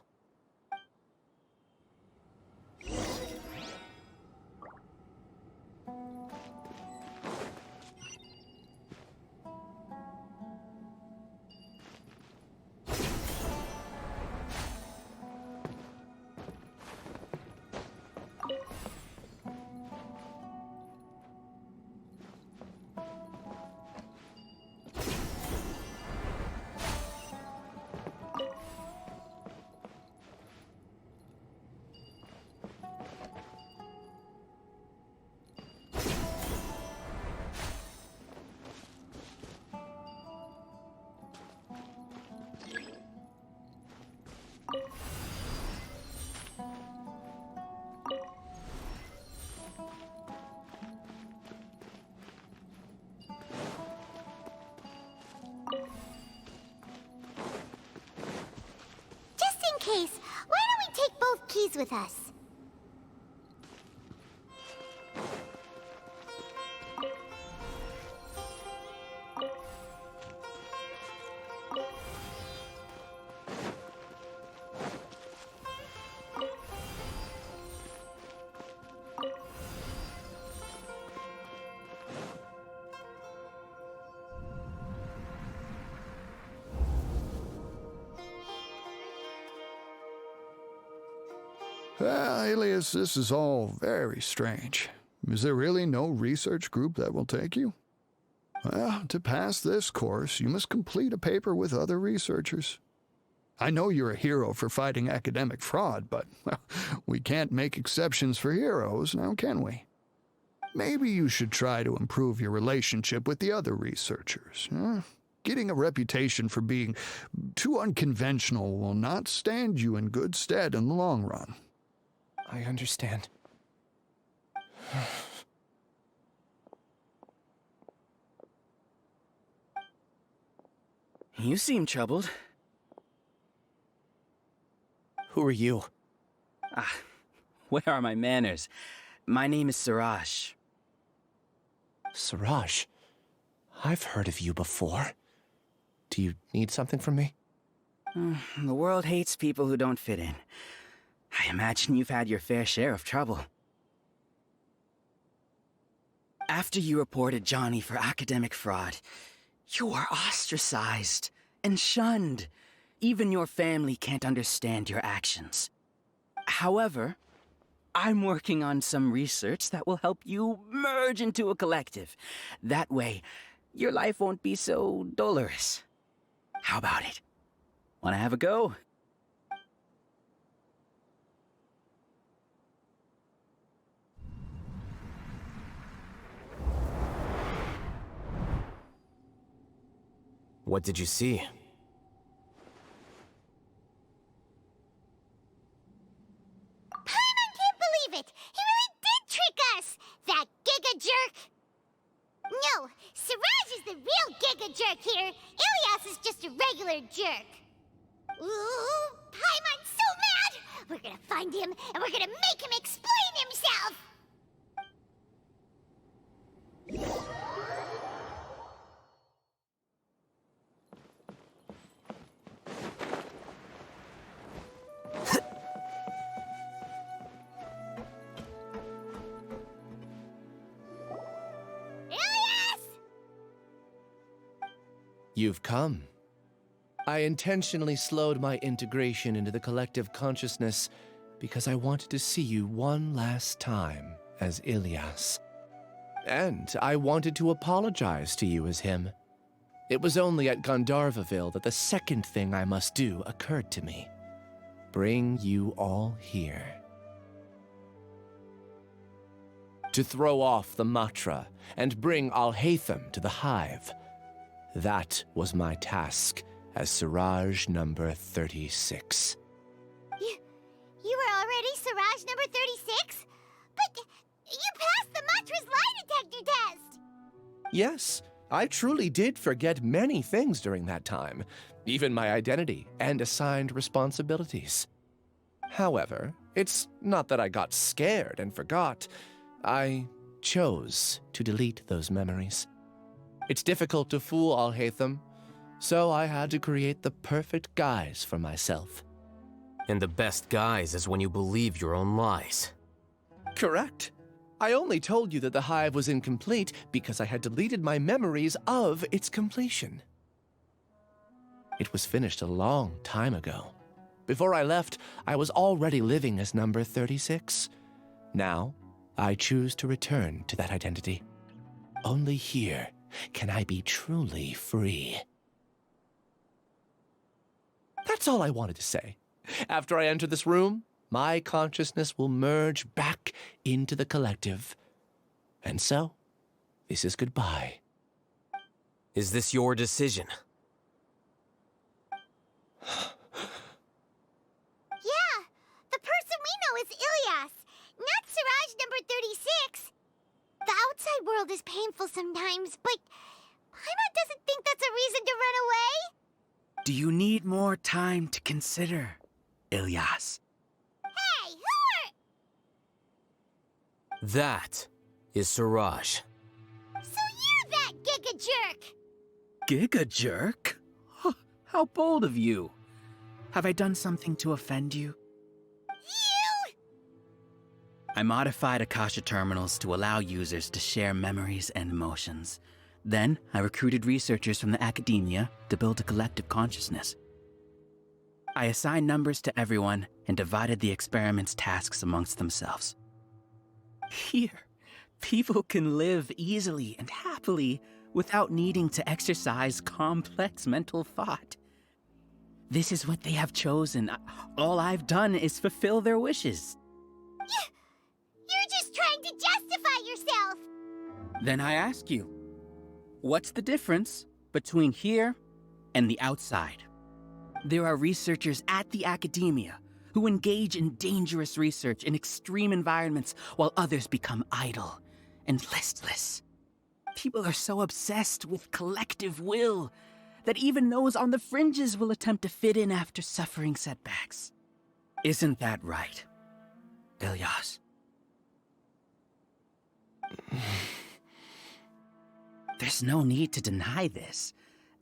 Just in case, why don't we take both keys with us? Alias, this is all very strange. Is there really no research group that will take you? Well, to pass this course, you must complete a paper with other researchers. I know you're a hero for fighting academic fraud, but well, we can't make exceptions for heroes, now can we? Maybe you should try to improve your relationship with the other researchers. Getting a reputation for being too unconventional will not stand you in good stead in the long run. I understand. You seem troubled. Who are you? Where are my manners? My name is Suraj. Suraj? I've heard of you before. Do you need something from me? The world hates people who don't fit in. I imagine you've had your fair share of trouble. After you reported Johnny for academic fraud, you were ostracized and shunned. Even your family can't understand your actions. However, I'm working on some research that will help you merge into a collective. That way, your life won't be so dolorous. How about it? Wanna have a go? What did you see? Paimon can't believe it! He really did trick us! That giga jerk! No, Siraj is the real Giga Jerk here. Ilias is just a regular jerk. Ooh, Paimon's so mad! We're gonna find him, and we're gonna make him explain himself! You've come. I intentionally slowed my integration into the collective consciousness because I wanted to see you one last time as Ilias. And I wanted to apologize to you as him. It was only at Gandharvaville that the second thing I must do occurred to me. Bring you all here. To throw off the Matra and bring Alhaitham to the Hive. That was my task as Siraj number 36. You were already Siraj number 36? But you passed the Matra's lie detector test! Yes, I truly did forget many things during that time, even my identity and assigned responsibilities. However, it's not that I got scared and forgot. I chose to delete those memories. It's difficult to fool Alhaitham, so I had to create the perfect guise for myself. And the best guise is when you believe your own lies. Correct. I only told you that the Hive was incomplete because I had deleted my memories of its completion. It was finished a long time ago. Before I left, I was already living as number 36. Now, I choose to return to that identity. Only here can I be truly free. That's all I wanted to say. After I enter this room, my consciousness will merge back into the collective. And so, this is goodbye. Is this your decision? Yeah, the person we know is Ilias, not Siraj number 36. The outside world is painful sometimes, but Paimon doesn't think that's a reason to run away. Do you need more time to consider, Ilias? Hey, who are... That is Siraj. So you're that Giga Jerk! Giga Jerk? Huh, how bold of you. Have I done something to offend you? I modified Akasha terminals to allow users to share memories and emotions. Then, I recruited researchers from the academia to build a collective consciousness. I assigned numbers to everyone and divided the experiment's tasks amongst themselves. Here, people can live easily and happily without needing to exercise complex mental thought. This is what they have chosen. All I've done is fulfill their wishes. You're just trying to justify yourself! Then I ask you, what's the difference between here and the outside? There are researchers at the academia who engage in dangerous research in extreme environments while others become idle and listless. People are so obsessed with collective will that even those on the fringes will attempt to fit in after suffering setbacks. Isn't that right, Ilias? There's no need to deny this.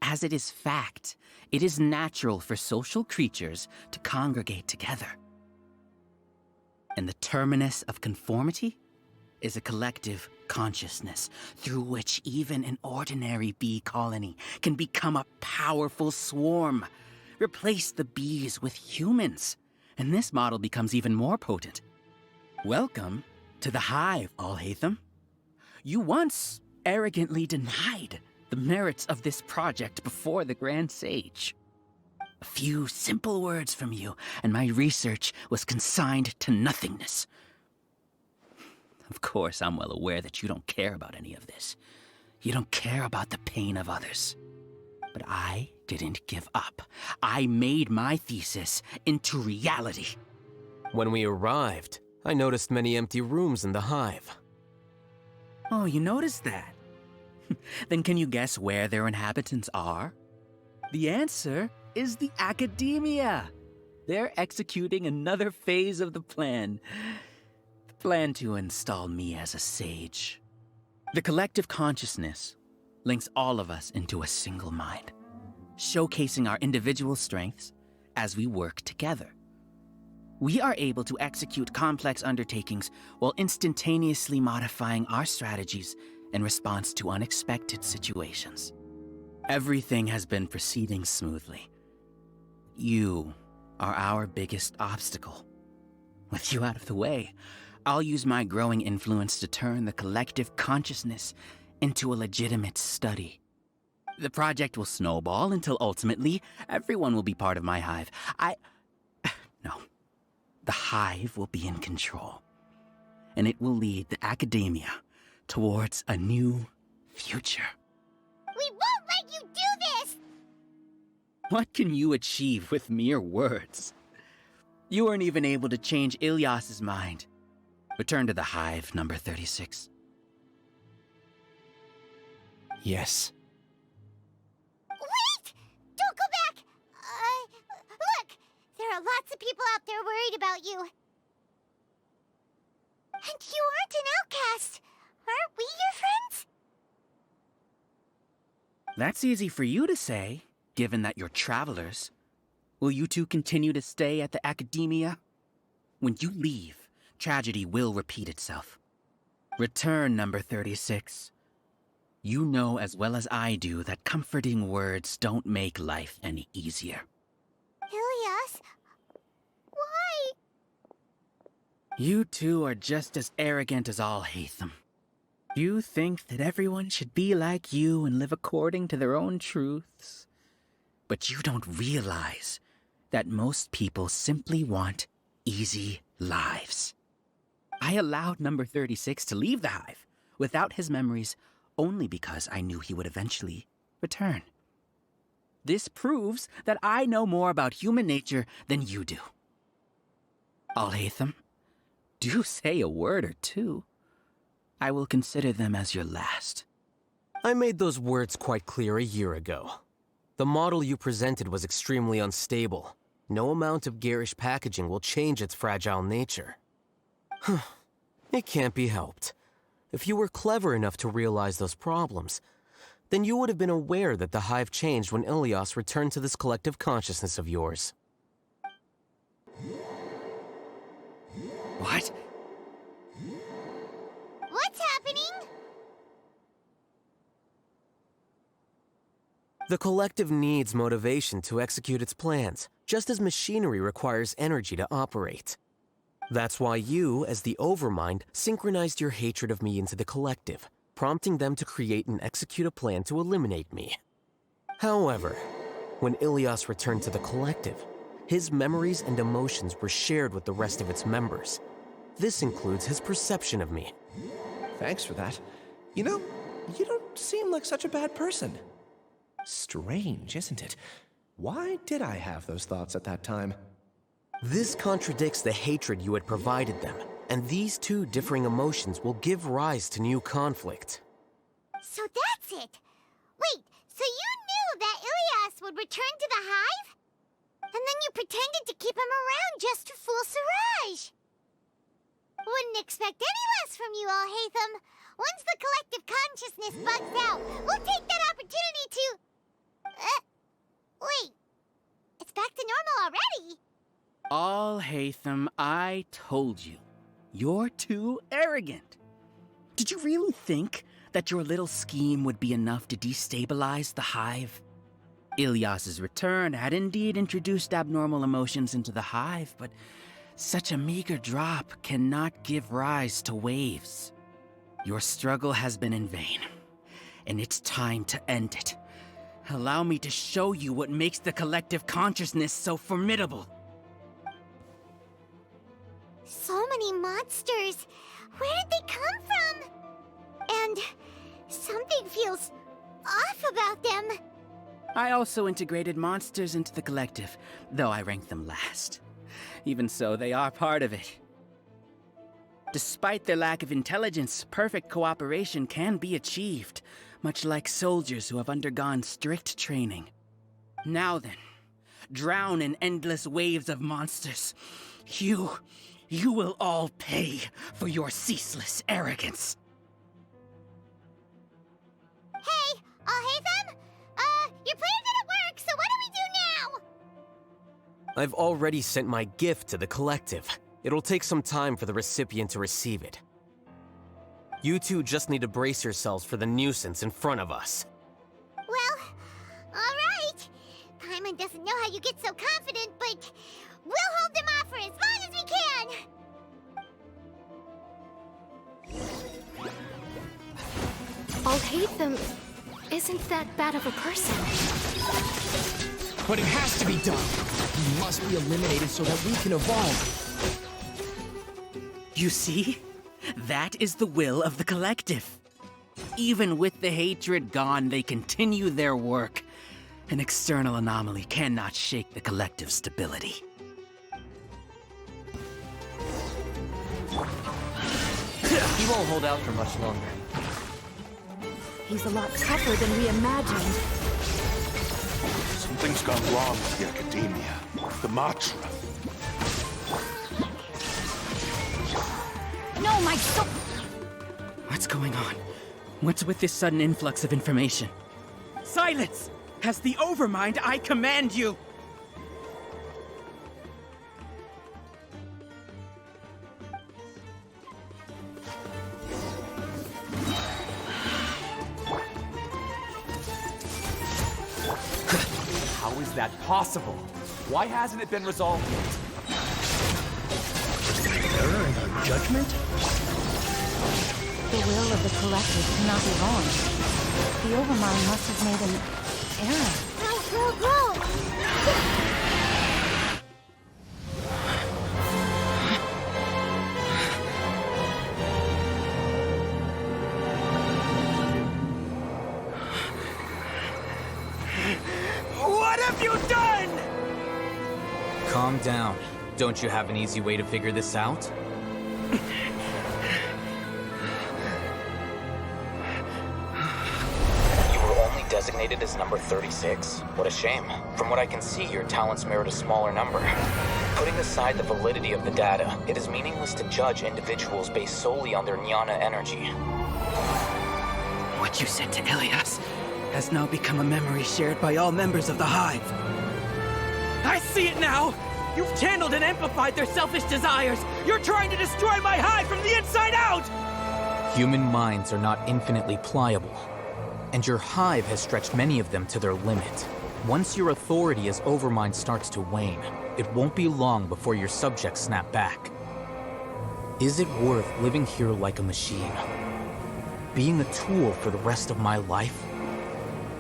As it is fact, it is natural for social creatures to congregate together. And the terminus of conformity is a collective consciousness through which even an ordinary bee colony can become a powerful swarm. Replace the bees with humans, and this model becomes even more potent. Welcome to the Hive, Alhaitham. You once arrogantly denied the merits of this project before the Grand Sage. A few simple words from you, and my research was consigned to nothingness. Of course, I'm well aware that you don't care about any of this. You don't care about the pain of others. But I didn't give up. I made my thesis into reality. When we arrived, I noticed many empty rooms in the Hive. Oh, you noticed that? Then can you guess where their inhabitants are? The answer is the academia. They're executing another phase of the plan. The plan to install me as a sage. The collective consciousness links all of us into a single mind, showcasing our individual strengths as we work together. We are able to execute complex undertakings while instantaneously modifying our strategies in response to unexpected situations. Everything has been proceeding smoothly. You are our biggest obstacle. With you out of the way, I'll use my growing influence to turn the collective consciousness into a legitimate study. The project will snowball until ultimately everyone will be part of my hive. No. The hive will be in control, and it will lead the academia towards a new future. We won't let you do this! What can you achieve with mere words? You weren't even able to change Ilyas's mind. Return to the hive, number 36. Yes. Wait! Don't go back! Look! There are lots of people out there worried about you. And you aren't an outcast. Aren't we your friends? That's easy for you to say, given that you're travelers. Will you two continue to stay at the academia? When you leave, tragedy will repeat itself. Return, number 36. You know as well as I do that comforting words don't make life any easier. Ilyas? Why? You two are just as arrogant as Alhaitham. You think that everyone should be like you and live according to their own truths. But you don't realize that most people simply want easy lives. I allowed number 36 to leave the hive without his memories only because I knew he would eventually return. This proves that I know more about human nature than you do. Alhaitham, do say a word or two. I will consider them as your last. I made those words quite clear a year ago. The model you presented was extremely unstable. No amount of garish packaging will change its fragile nature. It can't be helped. If you were clever enough to realize those problems, then you would have been aware that the hive changed when Ilyas returned to this collective consciousness of yours. What? What's happening? The collective needs motivation to execute its plans, just as machinery requires energy to operate. That's why you, as the Overmind, synchronized your hatred of me into the collective, prompting them to create and execute a plan to eliminate me. However, when Ilyas returned to the collective, his memories and emotions were shared with the rest of its members. This includes his perception of me. Thanks for that. You know, you don't seem like such a bad person. Strange, isn't it? Why did I have those thoughts at that time? This contradicts the hatred you had provided them, and these two differing emotions will give rise to new conflict. So that's it. Wait, so you knew that Ilyas would return to the hive? And then you pretended to keep him around just to fool Siraj. Wouldn't expect any less from you, Alhaitham. Once the collective consciousness bugs out, we'll take that opportunity to... wait. It's back to normal already. Alhaitham, I told you. You're too arrogant. Did you really think that your little scheme would be enough to destabilize the hive? Ilyas's return had indeed introduced abnormal emotions into the hive, but such a meager drop cannot give rise to waves. Your struggle has been in vain, and it's time to end it. Allow me to show you what makes the collective consciousness so formidable. So many monsters. Where did they come from? And something feels off about them. I also integrated monsters into the collective, though I ranked them last. Even so, they are part of it. Despite their lack of intelligence, perfect cooperation can be achieved. much like soldiers who have undergone strict training. Now then, drown in endless waves of monsters. You will all pay for your ceaseless arrogance. Hey, Alhaitham? Your plan didn't work, so what do we do now? I've already sent my gift to the collective. It'll take some time for the recipient to receive it. You two just need to brace yourselves for the nuisance in front of us. Well, alright. Paimon doesn't know how you get so confident, but we'll hold them off for as long as we can. Alhaitham isn't that bad of a person. But it has to be done. He must be eliminated so that we can evolve. You see? That is the will of the collective. Even with the hatred gone, they continue their work. An external anomaly cannot shake the collective's stability. He won't hold out for much longer. He's a lot tougher than we imagined. Something's gone wrong with the Academia. The Matra. No, my soul! What's going on? What's with this sudden influx of information? Silence! As the Overmind, I command you! How is that possible? Why hasn't it been resolved yet? Error in our judgment? The will of the collective cannot be wrong. The Overmind must have made an error. Go! What have you done? Calm down. Don't you have an easy way to figure this out? You were only designated as number 36. What a shame. From what I can see, your talents merit a smaller number. Putting aside the validity of the data, it is meaningless to judge individuals based solely on their jnana energy. What you said to Ilias has now become a memory shared by all members of the Hive. I see it now! You've channeled and amplified their selfish desires! You're trying to destroy my Hive from the inside out! Human minds are not infinitely pliable, and your Hive has stretched many of them to their limit. Once your authority as Overmind starts to wane, it won't be long before your subjects snap back. Is it worth living here like a machine? Being a tool for the rest of my life?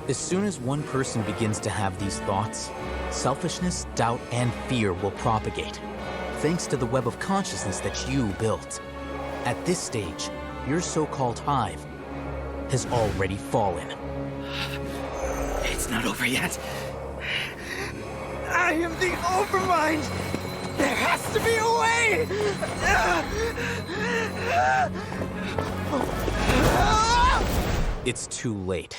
As soon as one person begins to have these thoughts, selfishness, doubt, and fear will propagate, thanks to the web of consciousness that you built. At this stage, your so-called Hive has already fallen. It's not over yet. I am the Overmind! There has to be a way! It's too late.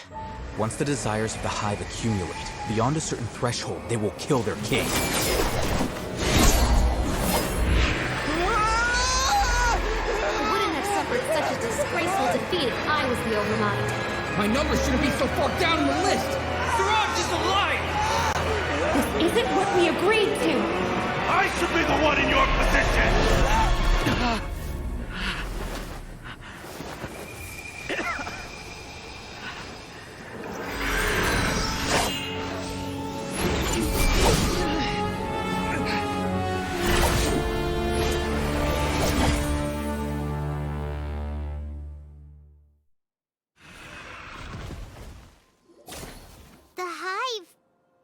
Once the desires of the Hive accumulate, beyond a certain threshold, they will kill their king. Wouldn't have suffered such a disgraceful defeat if I was the Overmind. My numbers shouldn't be so far down in the list! Siraj is alive! This isn't what we agreed to! I should be the one in your position! The Hive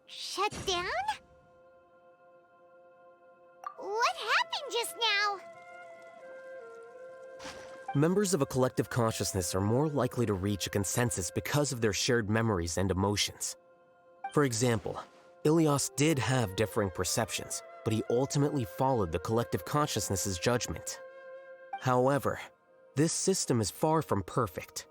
shut down? What happened just now? Members of a collective consciousness are more likely to reach a consensus because of their shared memories and emotions. For example, Ilias did have differing perceptions, but he ultimately followed the collective consciousness's judgment. However, this system is far from perfect.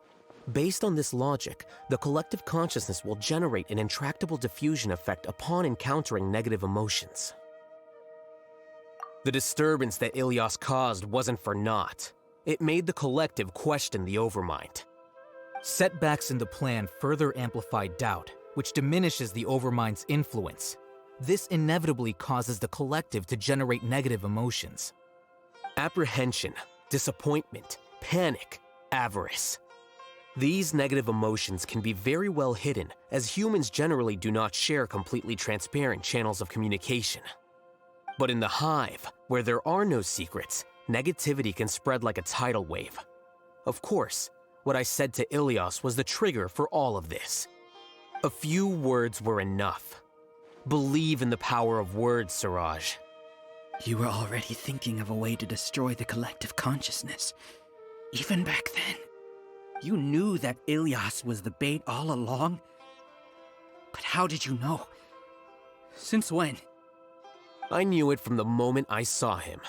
Based on this logic, the collective consciousness will generate an intractable diffusion effect upon encountering negative emotions. The disturbance that Ilias caused wasn't for naught. It made the collective question the Overmind. Setbacks in the plan further amplify doubt, which diminishes the Overmind's influence. This inevitably causes the collective to generate negative emotions. Apprehension, disappointment, panic, avarice. These negative emotions can be very well hidden, as humans generally do not share completely transparent channels of communication. But in the hive, where there are no secrets, negativity can spread like a tidal wave. Of course, what I said to Ilias was the trigger for all of this. A few words were enough. Believe in the power of words, Siraj. You were already thinking of a way to destroy the collective consciousness. Even back then. You knew that Ilias was the bait all along? But how did you know? Since when? I knew it from the moment I saw him.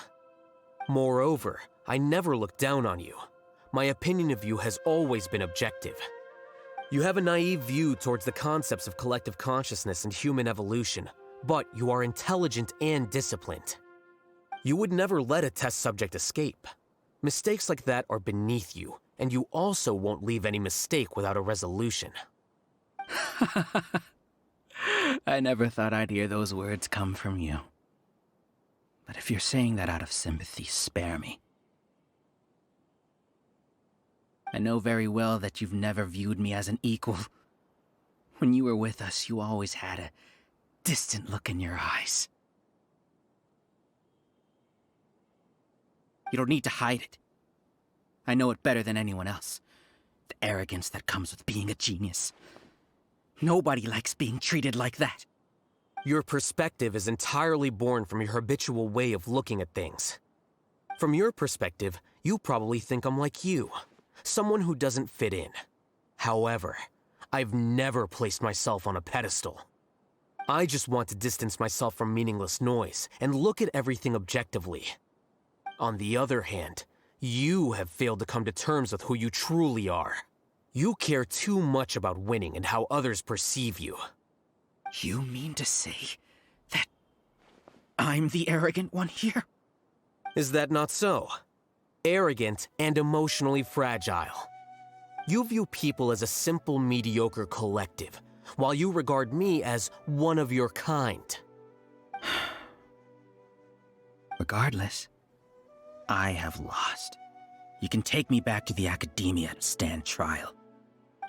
Moreover, I never looked down on you. My opinion of you has always been objective. You have a naive view towards the concepts of collective consciousness and human evolution, but you are intelligent and disciplined. You would never let a test subject escape. Mistakes like that are beneath you, and you also won't leave any mistake without a resolution. I never thought I'd hear those words come from you. But if you're saying that out of sympathy, spare me. I know very well that you've never viewed me as an equal. When you were with us, you always had a distant look in your eyes. You don't need to hide it. I know it better than anyone else. The arrogance that comes with being a genius. Nobody likes being treated like that. Your perspective is entirely born from your habitual way of looking at things. From your perspective, you probably think I'm like you, someone who doesn't fit in. However, I've never placed myself on a pedestal. I just want to distance myself from meaningless noise and look at everything objectively. On the other hand, you have failed to come to terms with who you truly are. You care too much about winning and how others perceive you. You mean to say that I'm the arrogant one here? Is that not so? Arrogant and emotionally fragile. You view people as a simple, mediocre collective, while you regard me as one of your kind. Regardless, I have lost. You can take me back to the academia to stand trial.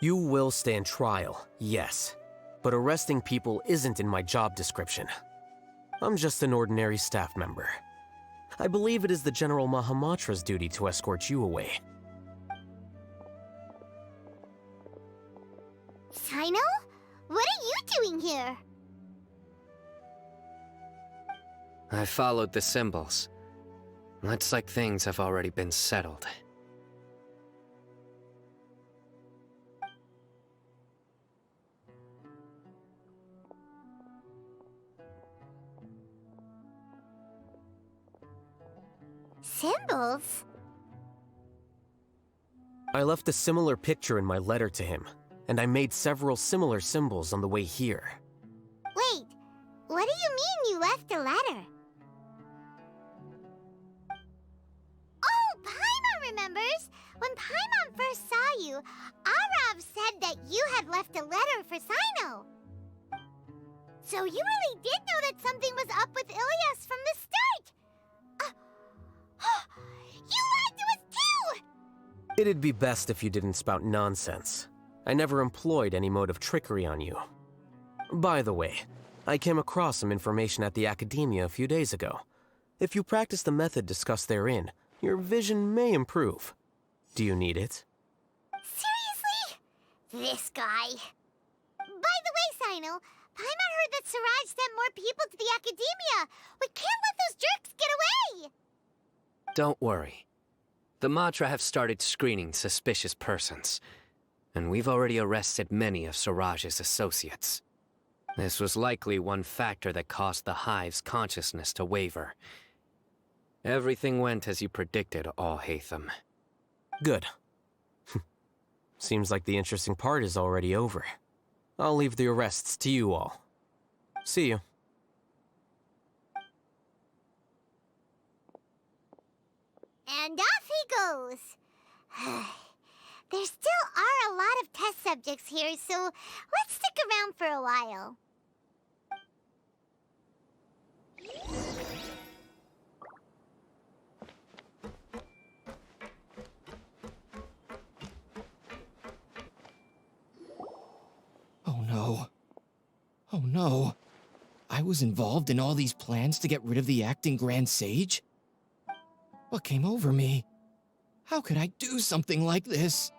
You will stand trial, yes. But arresting people isn't in my job description. I'm just an ordinary staff member. I believe it is the General Mahamatra's duty to escort you away. Sino? What are you doing here? I followed the symbols. Looks like things have already been settled. Symbols? I left a similar picture in my letter to him, and I made several similar symbols on the way here. Wait, what do you mean you left a letter? Oh, Paimon remembers! When Paimon first saw you, Arav said that you had left a letter for Sino. So you really did know that something was up with Ilias from the start! You lied to us too! It'd be best if you didn't spout nonsense. I never employed any mode of trickery on you. By the way, I came across some information at the Academia a few days ago. If you practice the method discussed therein, your vision may improve. Do you need it? Seriously? This guy. By the way, Sino, Paimon heard that Siraj sent more people to the Academia. We can't let those jerks get away! Don't worry. The Matra have started screening suspicious persons, and we've already arrested many of Siraj's associates. This was likely one factor that caused the Hive's consciousness to waver. Everything went as you predicted, Alhaitham. Good. Seems like the interesting part is already over. I'll leave the arrests to you all. See you. And off he goes. There still are a lot of test subjects here, so let's stick around for a while. Oh no. Oh no. I was involved in all these plans to get rid of the acting Grand Sage? What came over me? How could I do something like this?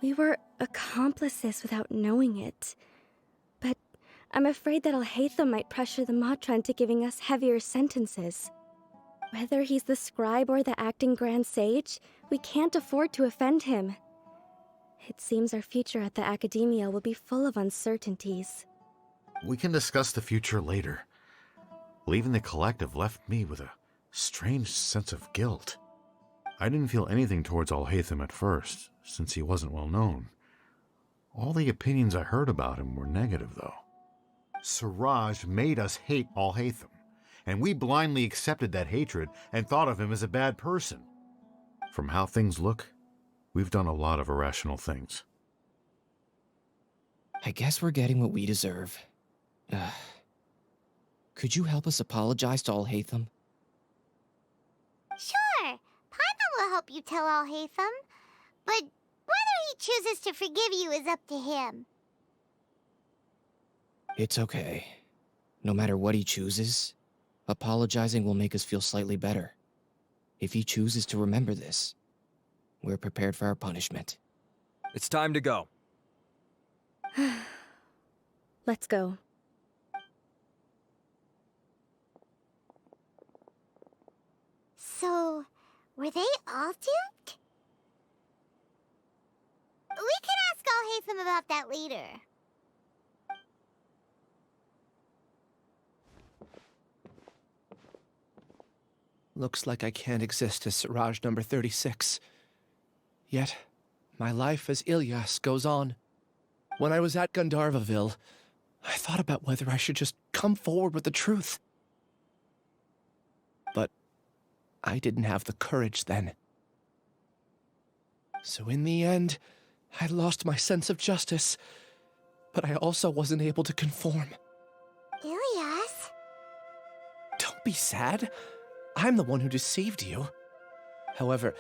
We were accomplices without knowing it. But I'm afraid that Alhaitham might pressure the Matra into giving us heavier sentences. Whether he's the scribe or the acting Grand Sage, we can't afford to offend him. It seems our future at the Academia will be full of uncertainties. We can discuss the future later. Leaving the collective left me with a strange sense of guilt. I didn't feel anything towards Alhaitham at first, since he wasn't well known. All the opinions I heard about him were negative, though. Siraj made us hate Alhaitham, and we blindly accepted that hatred and thought of him as a bad person. From how things look, we've done a lot of irrational things. I guess we're getting what we deserve. Could you help us apologize to Alhaitham? Sure, Paimon will help you tell Alhaitham, but whether he chooses to forgive you is up to him. It's okay. No matter what he chooses, apologizing will make us feel slightly better. If he chooses to remember this, we're prepared for our punishment. It's time to go. Let's go. So, were they all duped? We can ask Alhaitham about that later. Looks like I can't exist as Siraj number 36. Yet, my life as Ilyas goes on. When I was at Gandharvaville, I thought about whether I should just come forward with the truth. But I didn't have the courage then. So in the end, I lost my sense of justice, but I also wasn't able to conform. Ilyas? Don't be sad. I'm the one who deceived you. However,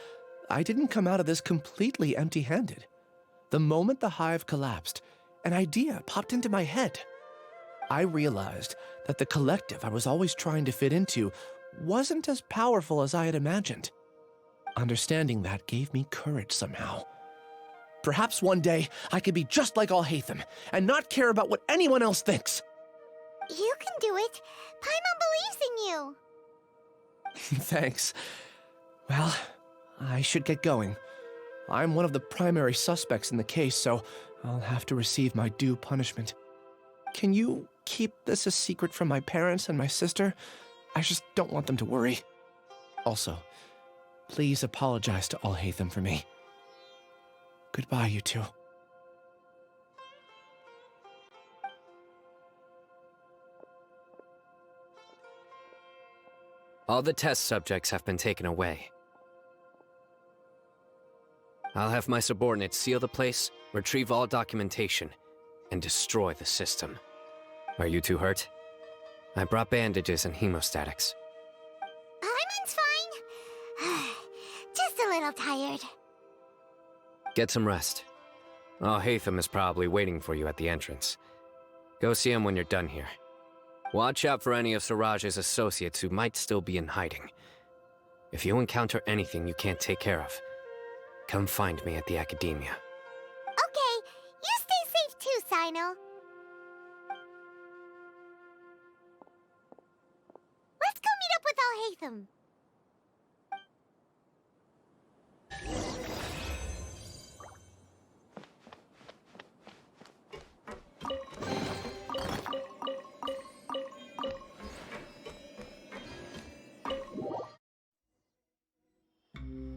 I didn't come out of this completely empty-handed. The moment the hive collapsed, an idea popped into my head. I realized that the collective I was always trying to fit into wasn't as powerful as I had imagined. Understanding that gave me courage somehow. Perhaps one day I could be just like Alhaitham and not care about what anyone else thinks. You can do it. Paimon believes in you. Thanks. Well, I should get going. I'm one of the primary suspects in the case, so I'll have to receive my due punishment. Can you keep this a secret from my parents and my sister? I just don't want them to worry. Also, please apologize to Alhaitham for me. Goodbye, you two. All the test subjects have been taken away. I'll have my subordinates seal the place, retrieve all documentation, and destroy the system. Are you two hurt? I brought bandages and hemostatics. Paimon's fine. Just a little tired. Get some rest. Alhaitham is probably waiting for you at the entrance. Go see him when you're done here. Watch out for any of Siraj's associates who might still be in hiding. If you encounter anything you can't take care of, come find me at the Academia. Okay, you stay safe too, Sino. Let's go meet up with Alhaitham.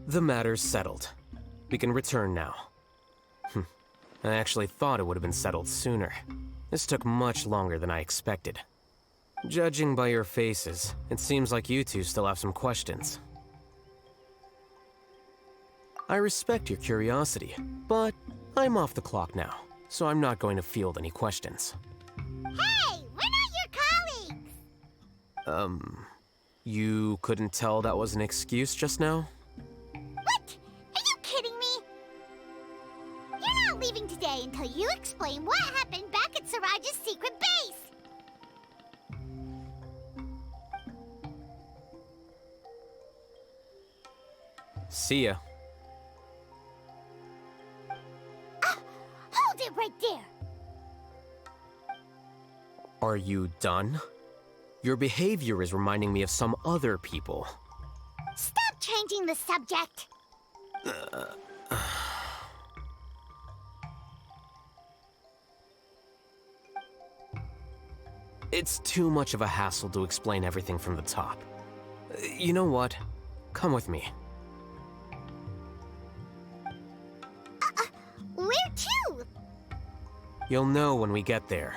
The matter's settled. We can return now. I actually thought it would have been settled sooner. This took much longer than I expected. Judging by your faces, it seems like you two still have some questions. I respect your curiosity, but I'm off the clock now, so I'm not going to field any questions. Hey, we're not your colleagues! You couldn't tell that was an excuse just now? What? Are you kidding me? You're not leaving today until you explain what happened back at Siraj's secret base! See ya. Hold it right there! Are you done? Your behavior is reminding me of some other people. Stop changing the subject! It's too much of a hassle to explain everything from the top. You know what? Come with me. Where to? You'll know when we get there.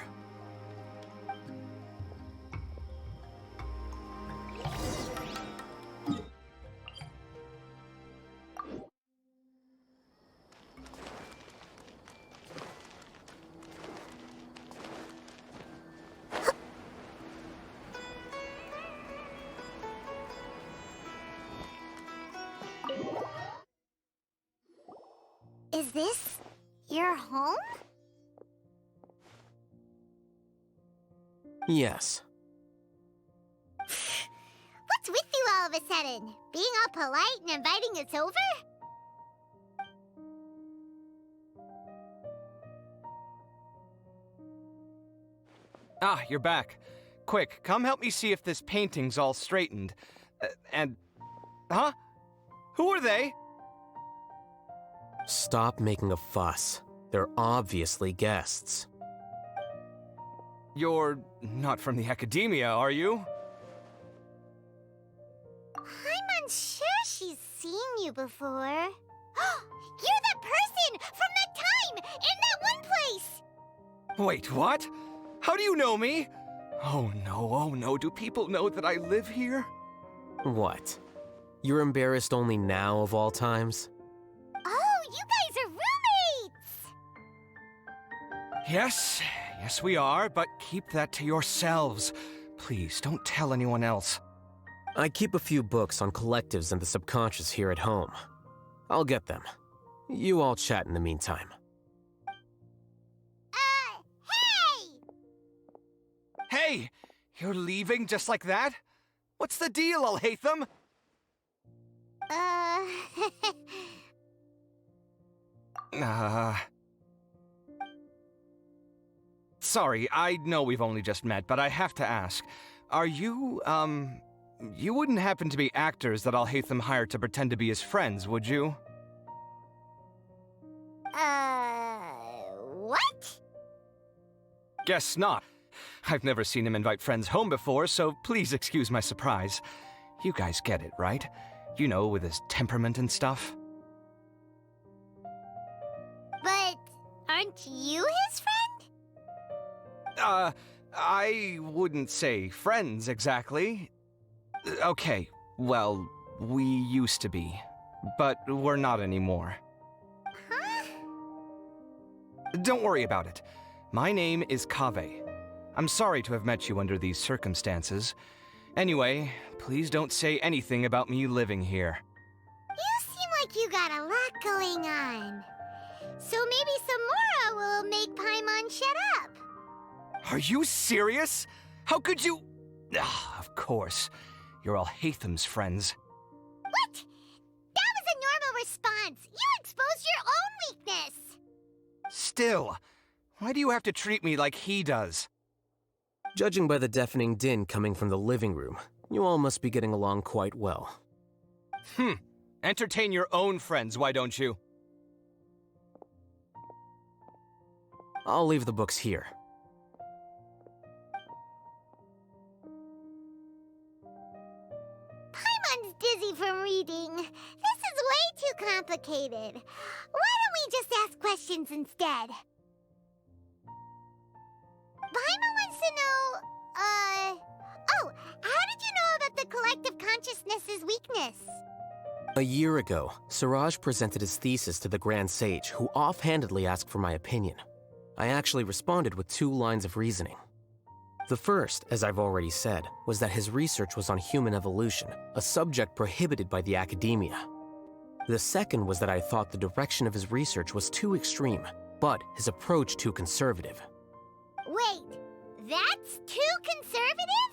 Is this your home? Yes. What's with you all of a sudden? Being all polite and inviting us over? Ah, you're back. Quick, come help me see if this painting's all straightened. Huh? Who are they? Stop making a fuss. They're obviously guests. You're not from the academia, are you? I'm unsure she's seen you before. You're that person from that time in that one place! Wait, what? How do you know me? Oh no, do people know that I live here? What? You're embarrassed only now of all times? Oh, you guys are roommates! Yes, we are, but keep that to yourselves. Please, don't tell anyone else. I keep a few books on collectives and the subconscious here at home. I'll get them. You all chat in the meantime. Hey! You're leaving just like that? What's the deal, Alhaitham? Sorry, I know we've only just met, but I have to ask. Are you, you wouldn't happen to be actors that Alhaitham hired to pretend to be his friends, would you? What? Guess not. I've never seen him invite friends home before, so please excuse my surprise. You guys get it, right? You know, with his temperament and stuff. But aren't you his friend? I wouldn't say friends exactly. Okay, well, we used to be, but we're not anymore. Huh? Don't worry about it. My name is Kaveh. I'm sorry to have met you under these circumstances. Anyway, please don't say anything about me living here. You seem like you got a lot going on. So maybe Sumeru will make Paimon shut up. Are you serious? How could you... Of course. You're Alhaitham's friends. What? That was a normal response. You exposed your own weakness. Still, why do you have to treat me like he does? Judging by the deafening din coming from the living room, you all must be getting along quite well. Entertain your own friends, why don't you? I'll leave the books here. Paimon's dizzy from reading. This is way too complicated. Why don't we just ask questions questions instead. Paimon wants to know, oh, how did you know about the collective consciousness's weakness? A year ago, Suraj presented his thesis to the Grand Sage, who offhandedly asked for my opinion. I actually responded with 2 lines of reasoning. The first, as I've already said, was that his research was on human evolution, a subject prohibited by the academia. The second was that I thought the direction of his research was too extreme, but his approach too conservative. Wait, that's too conservative?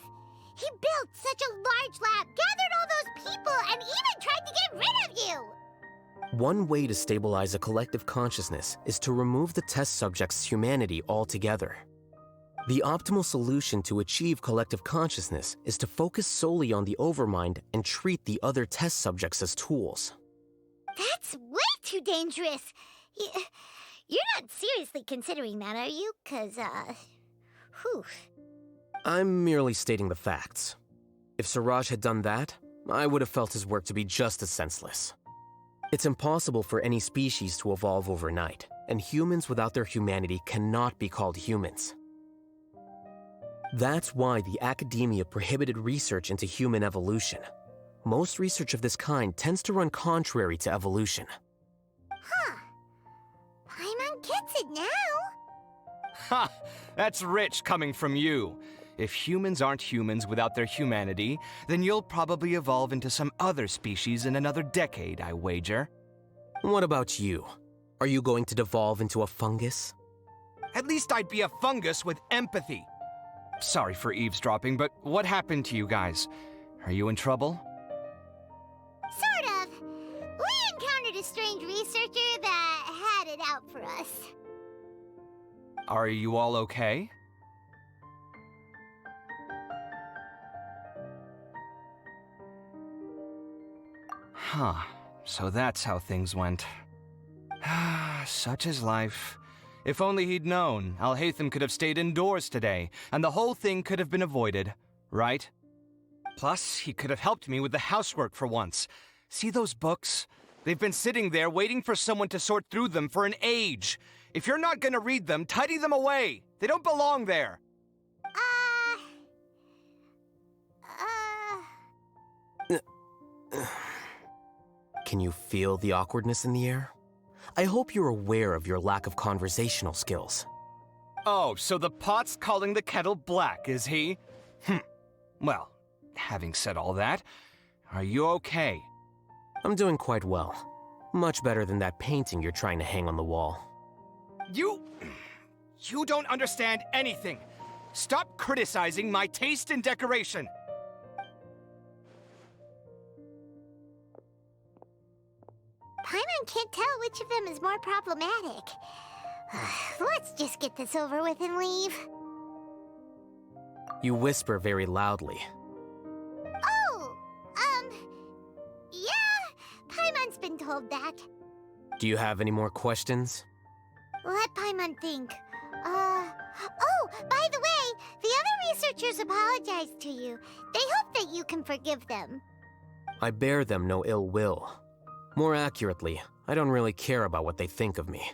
He built such a large lab, gathered all those people, and even tried to get rid of you! One way to stabilize a collective consciousness is to remove the test subject's humanity altogether. The optimal solution to achieve collective consciousness is to focus solely on the overmind and treat the other test subjects as tools. That's way too dangerous! You're not seriously considering that, are you? 'Cause, whew. I'm merely stating the facts. If Suraj had done that, I would have felt his work to be just as senseless. It's impossible for any species to evolve overnight, and humans without their humanity cannot be called humans. That's why the academia prohibited research into human evolution. Most research of this kind tends to run contrary to evolution. Huh. Paimon gets it now. Ha! That's rich coming from you. If humans aren't humans without their humanity, then you'll probably evolve into some other species in another decade, I wager. What about you? Are you going to devolve into a fungus? At least I'd be a fungus with empathy. Sorry for eavesdropping, but what happened to you guys? Are you in trouble? Sort of. We encountered a strange researcher that had it out for us. Are you all okay? Huh. So that's how things went. Such is life. If only he'd known, Alhaitham could have stayed indoors today, and the whole thing could have been avoided, right? Plus, he could have helped me with the housework for once. See those books? They've been sitting there waiting for someone to sort through them for an age. If you're not gonna read them, tidy them away. They don't belong there. Can you feel the awkwardness in the air? I hope you're aware of your lack of conversational skills. Oh, so the pot's calling the kettle black, is he? Well, having said all that, are you okay? I'm doing quite well. Much better than that painting you're trying to hang on the wall. You don't understand anything. Stop criticizing my taste in decoration. Paimon can't tell which of them is more problematic. Let's just get this over with and leave. You whisper very loudly. Oh, yeah, Paimon's been told that. Do you have any more questions? Let Paimon think. Oh, by the way, the other researchers apologized to you. They hope that you can forgive them. I bear them no ill will. More accurately, I don't really care about what they think of me.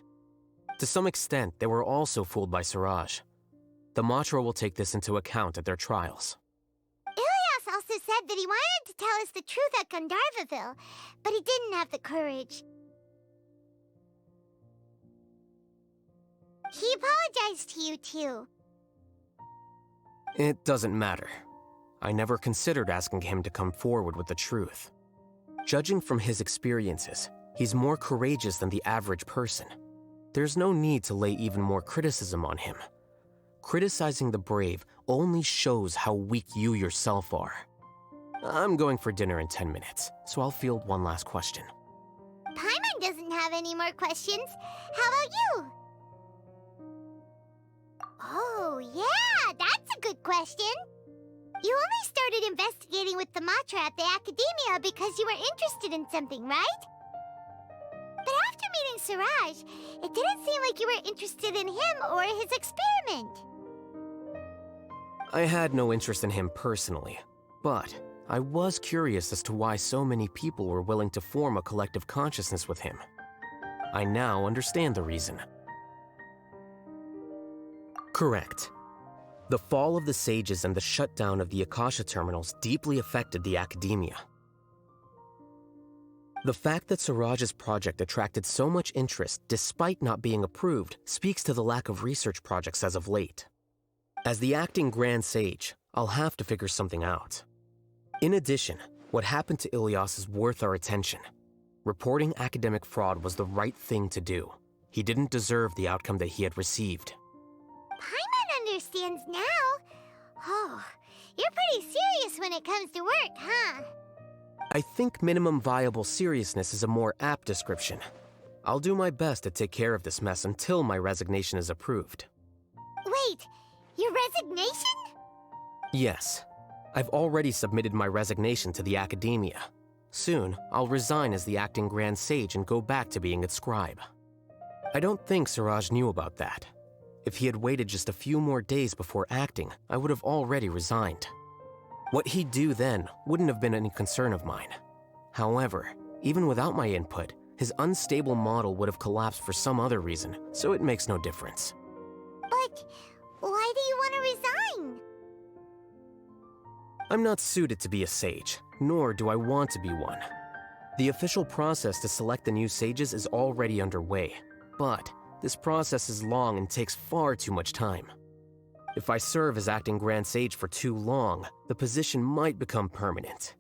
To some extent, they were also fooled by Suraj. The Matra will take this into account at their trials. Ilias also said that he wanted to tell us the truth at Gandharvaville, but he didn't have the courage. He apologized to you, too. It doesn't matter. I never considered asking him to come forward with the truth. Judging from his experiences, he's more courageous than the average person. There's no need to lay even more criticism on him. Criticizing the brave only shows how weak you yourself are. I'm going for dinner in 10 minutes, so I'll field one last question. Paimon doesn't have any more questions. How about you? Oh, yeah, that's a good question. You only started investigating with the Matra at the Academia because you were interested in something, right? But after meeting Suraj, it didn't seem like you were interested in him or his experiment. I had no interest in him personally, but I was curious as to why so many people were willing to form a collective consciousness with him. I now understand the reason. Correct. The fall of the sages and the shutdown of the Akasha terminals deeply affected the academia. The fact that Suraj's project attracted so much interest despite not being approved speaks to the lack of research projects as of late. As the acting Grand Sage, I'll have to figure something out. In addition, what happened to Ilyas is worth our attention. Reporting academic fraud was the right thing to do. He didn't deserve the outcome that he had received. Paimon understands now. Oh, you're pretty serious when it comes to work, huh? I think minimum viable seriousness is a more apt description. I'll do my best to take care of this mess until my resignation is approved. Wait, your resignation? Yes. I've already submitted my resignation to the academia. Soon, I'll resign as the acting Grand Sage and go back to being its scribe. I don't think Suraj knew about that. If he had waited just a few more days before acting, I would have already resigned. What he'd do then wouldn't have been any concern of mine. However, even without my input, his unstable model would have collapsed for some other reason, so it makes no difference. But why do you want to resign? I'm not suited to be a sage, nor do I want to be one. The official process to select the new sages is already underway, but this process is long and takes far too much time. If I serve as acting Grand Sage for too long, the position might become permanent.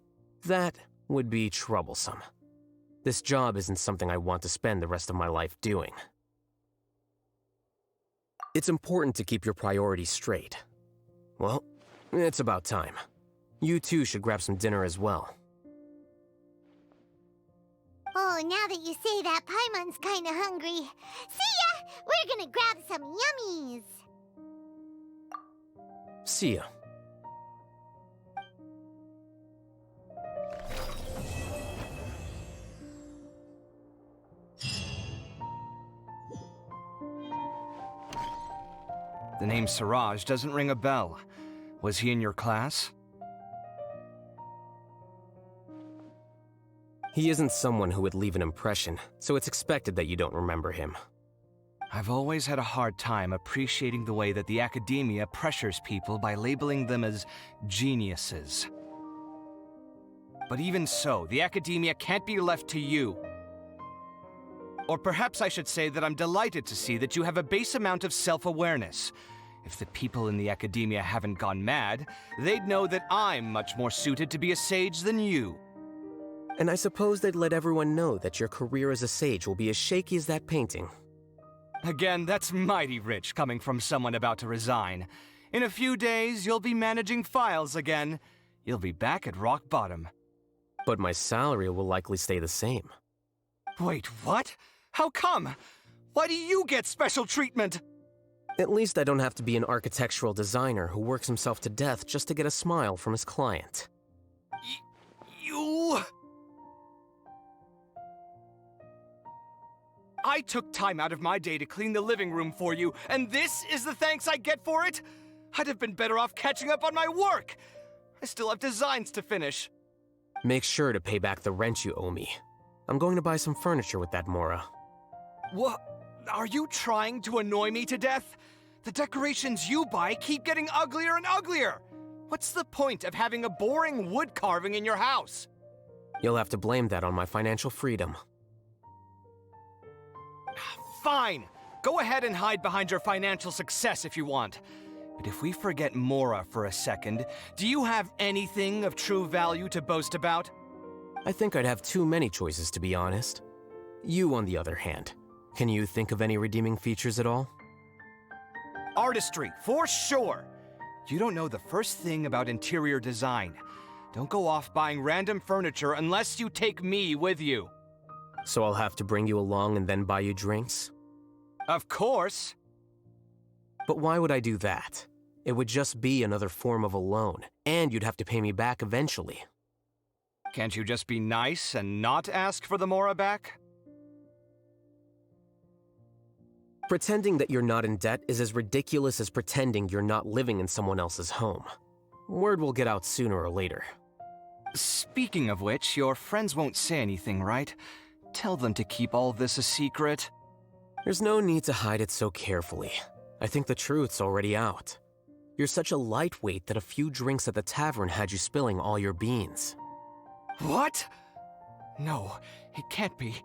That would be troublesome. This job isn't something I want to spend the rest of my life doing. It's important to keep your priorities straight. Well, it's about time. You two should grab some dinner as well. Oh, now that you say that, Paimon's kinda hungry. See ya! We're gonna grab some yummies! See ya. The name Suraj doesn't ring a bell. Was he in your class? He isn't someone who would leave an impression, so it's expected that you don't remember him. I've always had a hard time appreciating the way that the academia pressures people by labeling them as geniuses. But even so, the academia can't be left to you. Or perhaps I should say that I'm delighted to see that you have a base amount of self-awareness. If the people in the academia haven't gone mad, they'd know that I'm much more suited to be a sage than you. And I suppose they'd let everyone know that your career as a sage will be as shaky as that painting. Again, that's mighty rich coming from someone about to resign. In a few days, you'll be managing files again. You'll be back at rock bottom. But my salary will likely stay the same. Wait, what? How come? Why do you get special treatment? At least I don't have to be an architectural designer who works himself to death just to get a smile from his client. You... I took time out of my day to clean the living room for you, and this is the thanks I get for it? I'd have been better off catching up on my work. I still have designs to finish. Make sure to pay back the rent you owe me. I'm going to buy some furniture with that Mora. What? Are you trying to annoy me to death? The decorations you buy keep getting uglier and uglier. What's the point of having a boring wood carving in your house? You'll have to blame that on my financial freedom. Fine. Go ahead and hide behind your financial success if you want. But if we forget Mora for a second, do you have anything of true value to boast about? I think I'd have too many choices, to be honest. You, on the other hand, can you think of any redeeming features at all? Artistry, for sure. You don't know the first thing about interior design. Don't go off buying random furniture unless you take me with you. So I'll have to bring you along and then buy you drinks? Of course. But why would I do that? It would just be another form of a loan, and you'd have to pay me back eventually. Can't you just be nice and not ask for the Mora back? Pretending that you're not in debt is as ridiculous as pretending you're not living in someone else's home. Word will get out sooner or later. Speaking of which, your friends won't say anything, right? Tell them to keep all this a secret. There's no need to hide it so carefully. I think the truth's already out. You're such a lightweight that a few drinks at the tavern had you spilling all your beans. What? No, it can't be.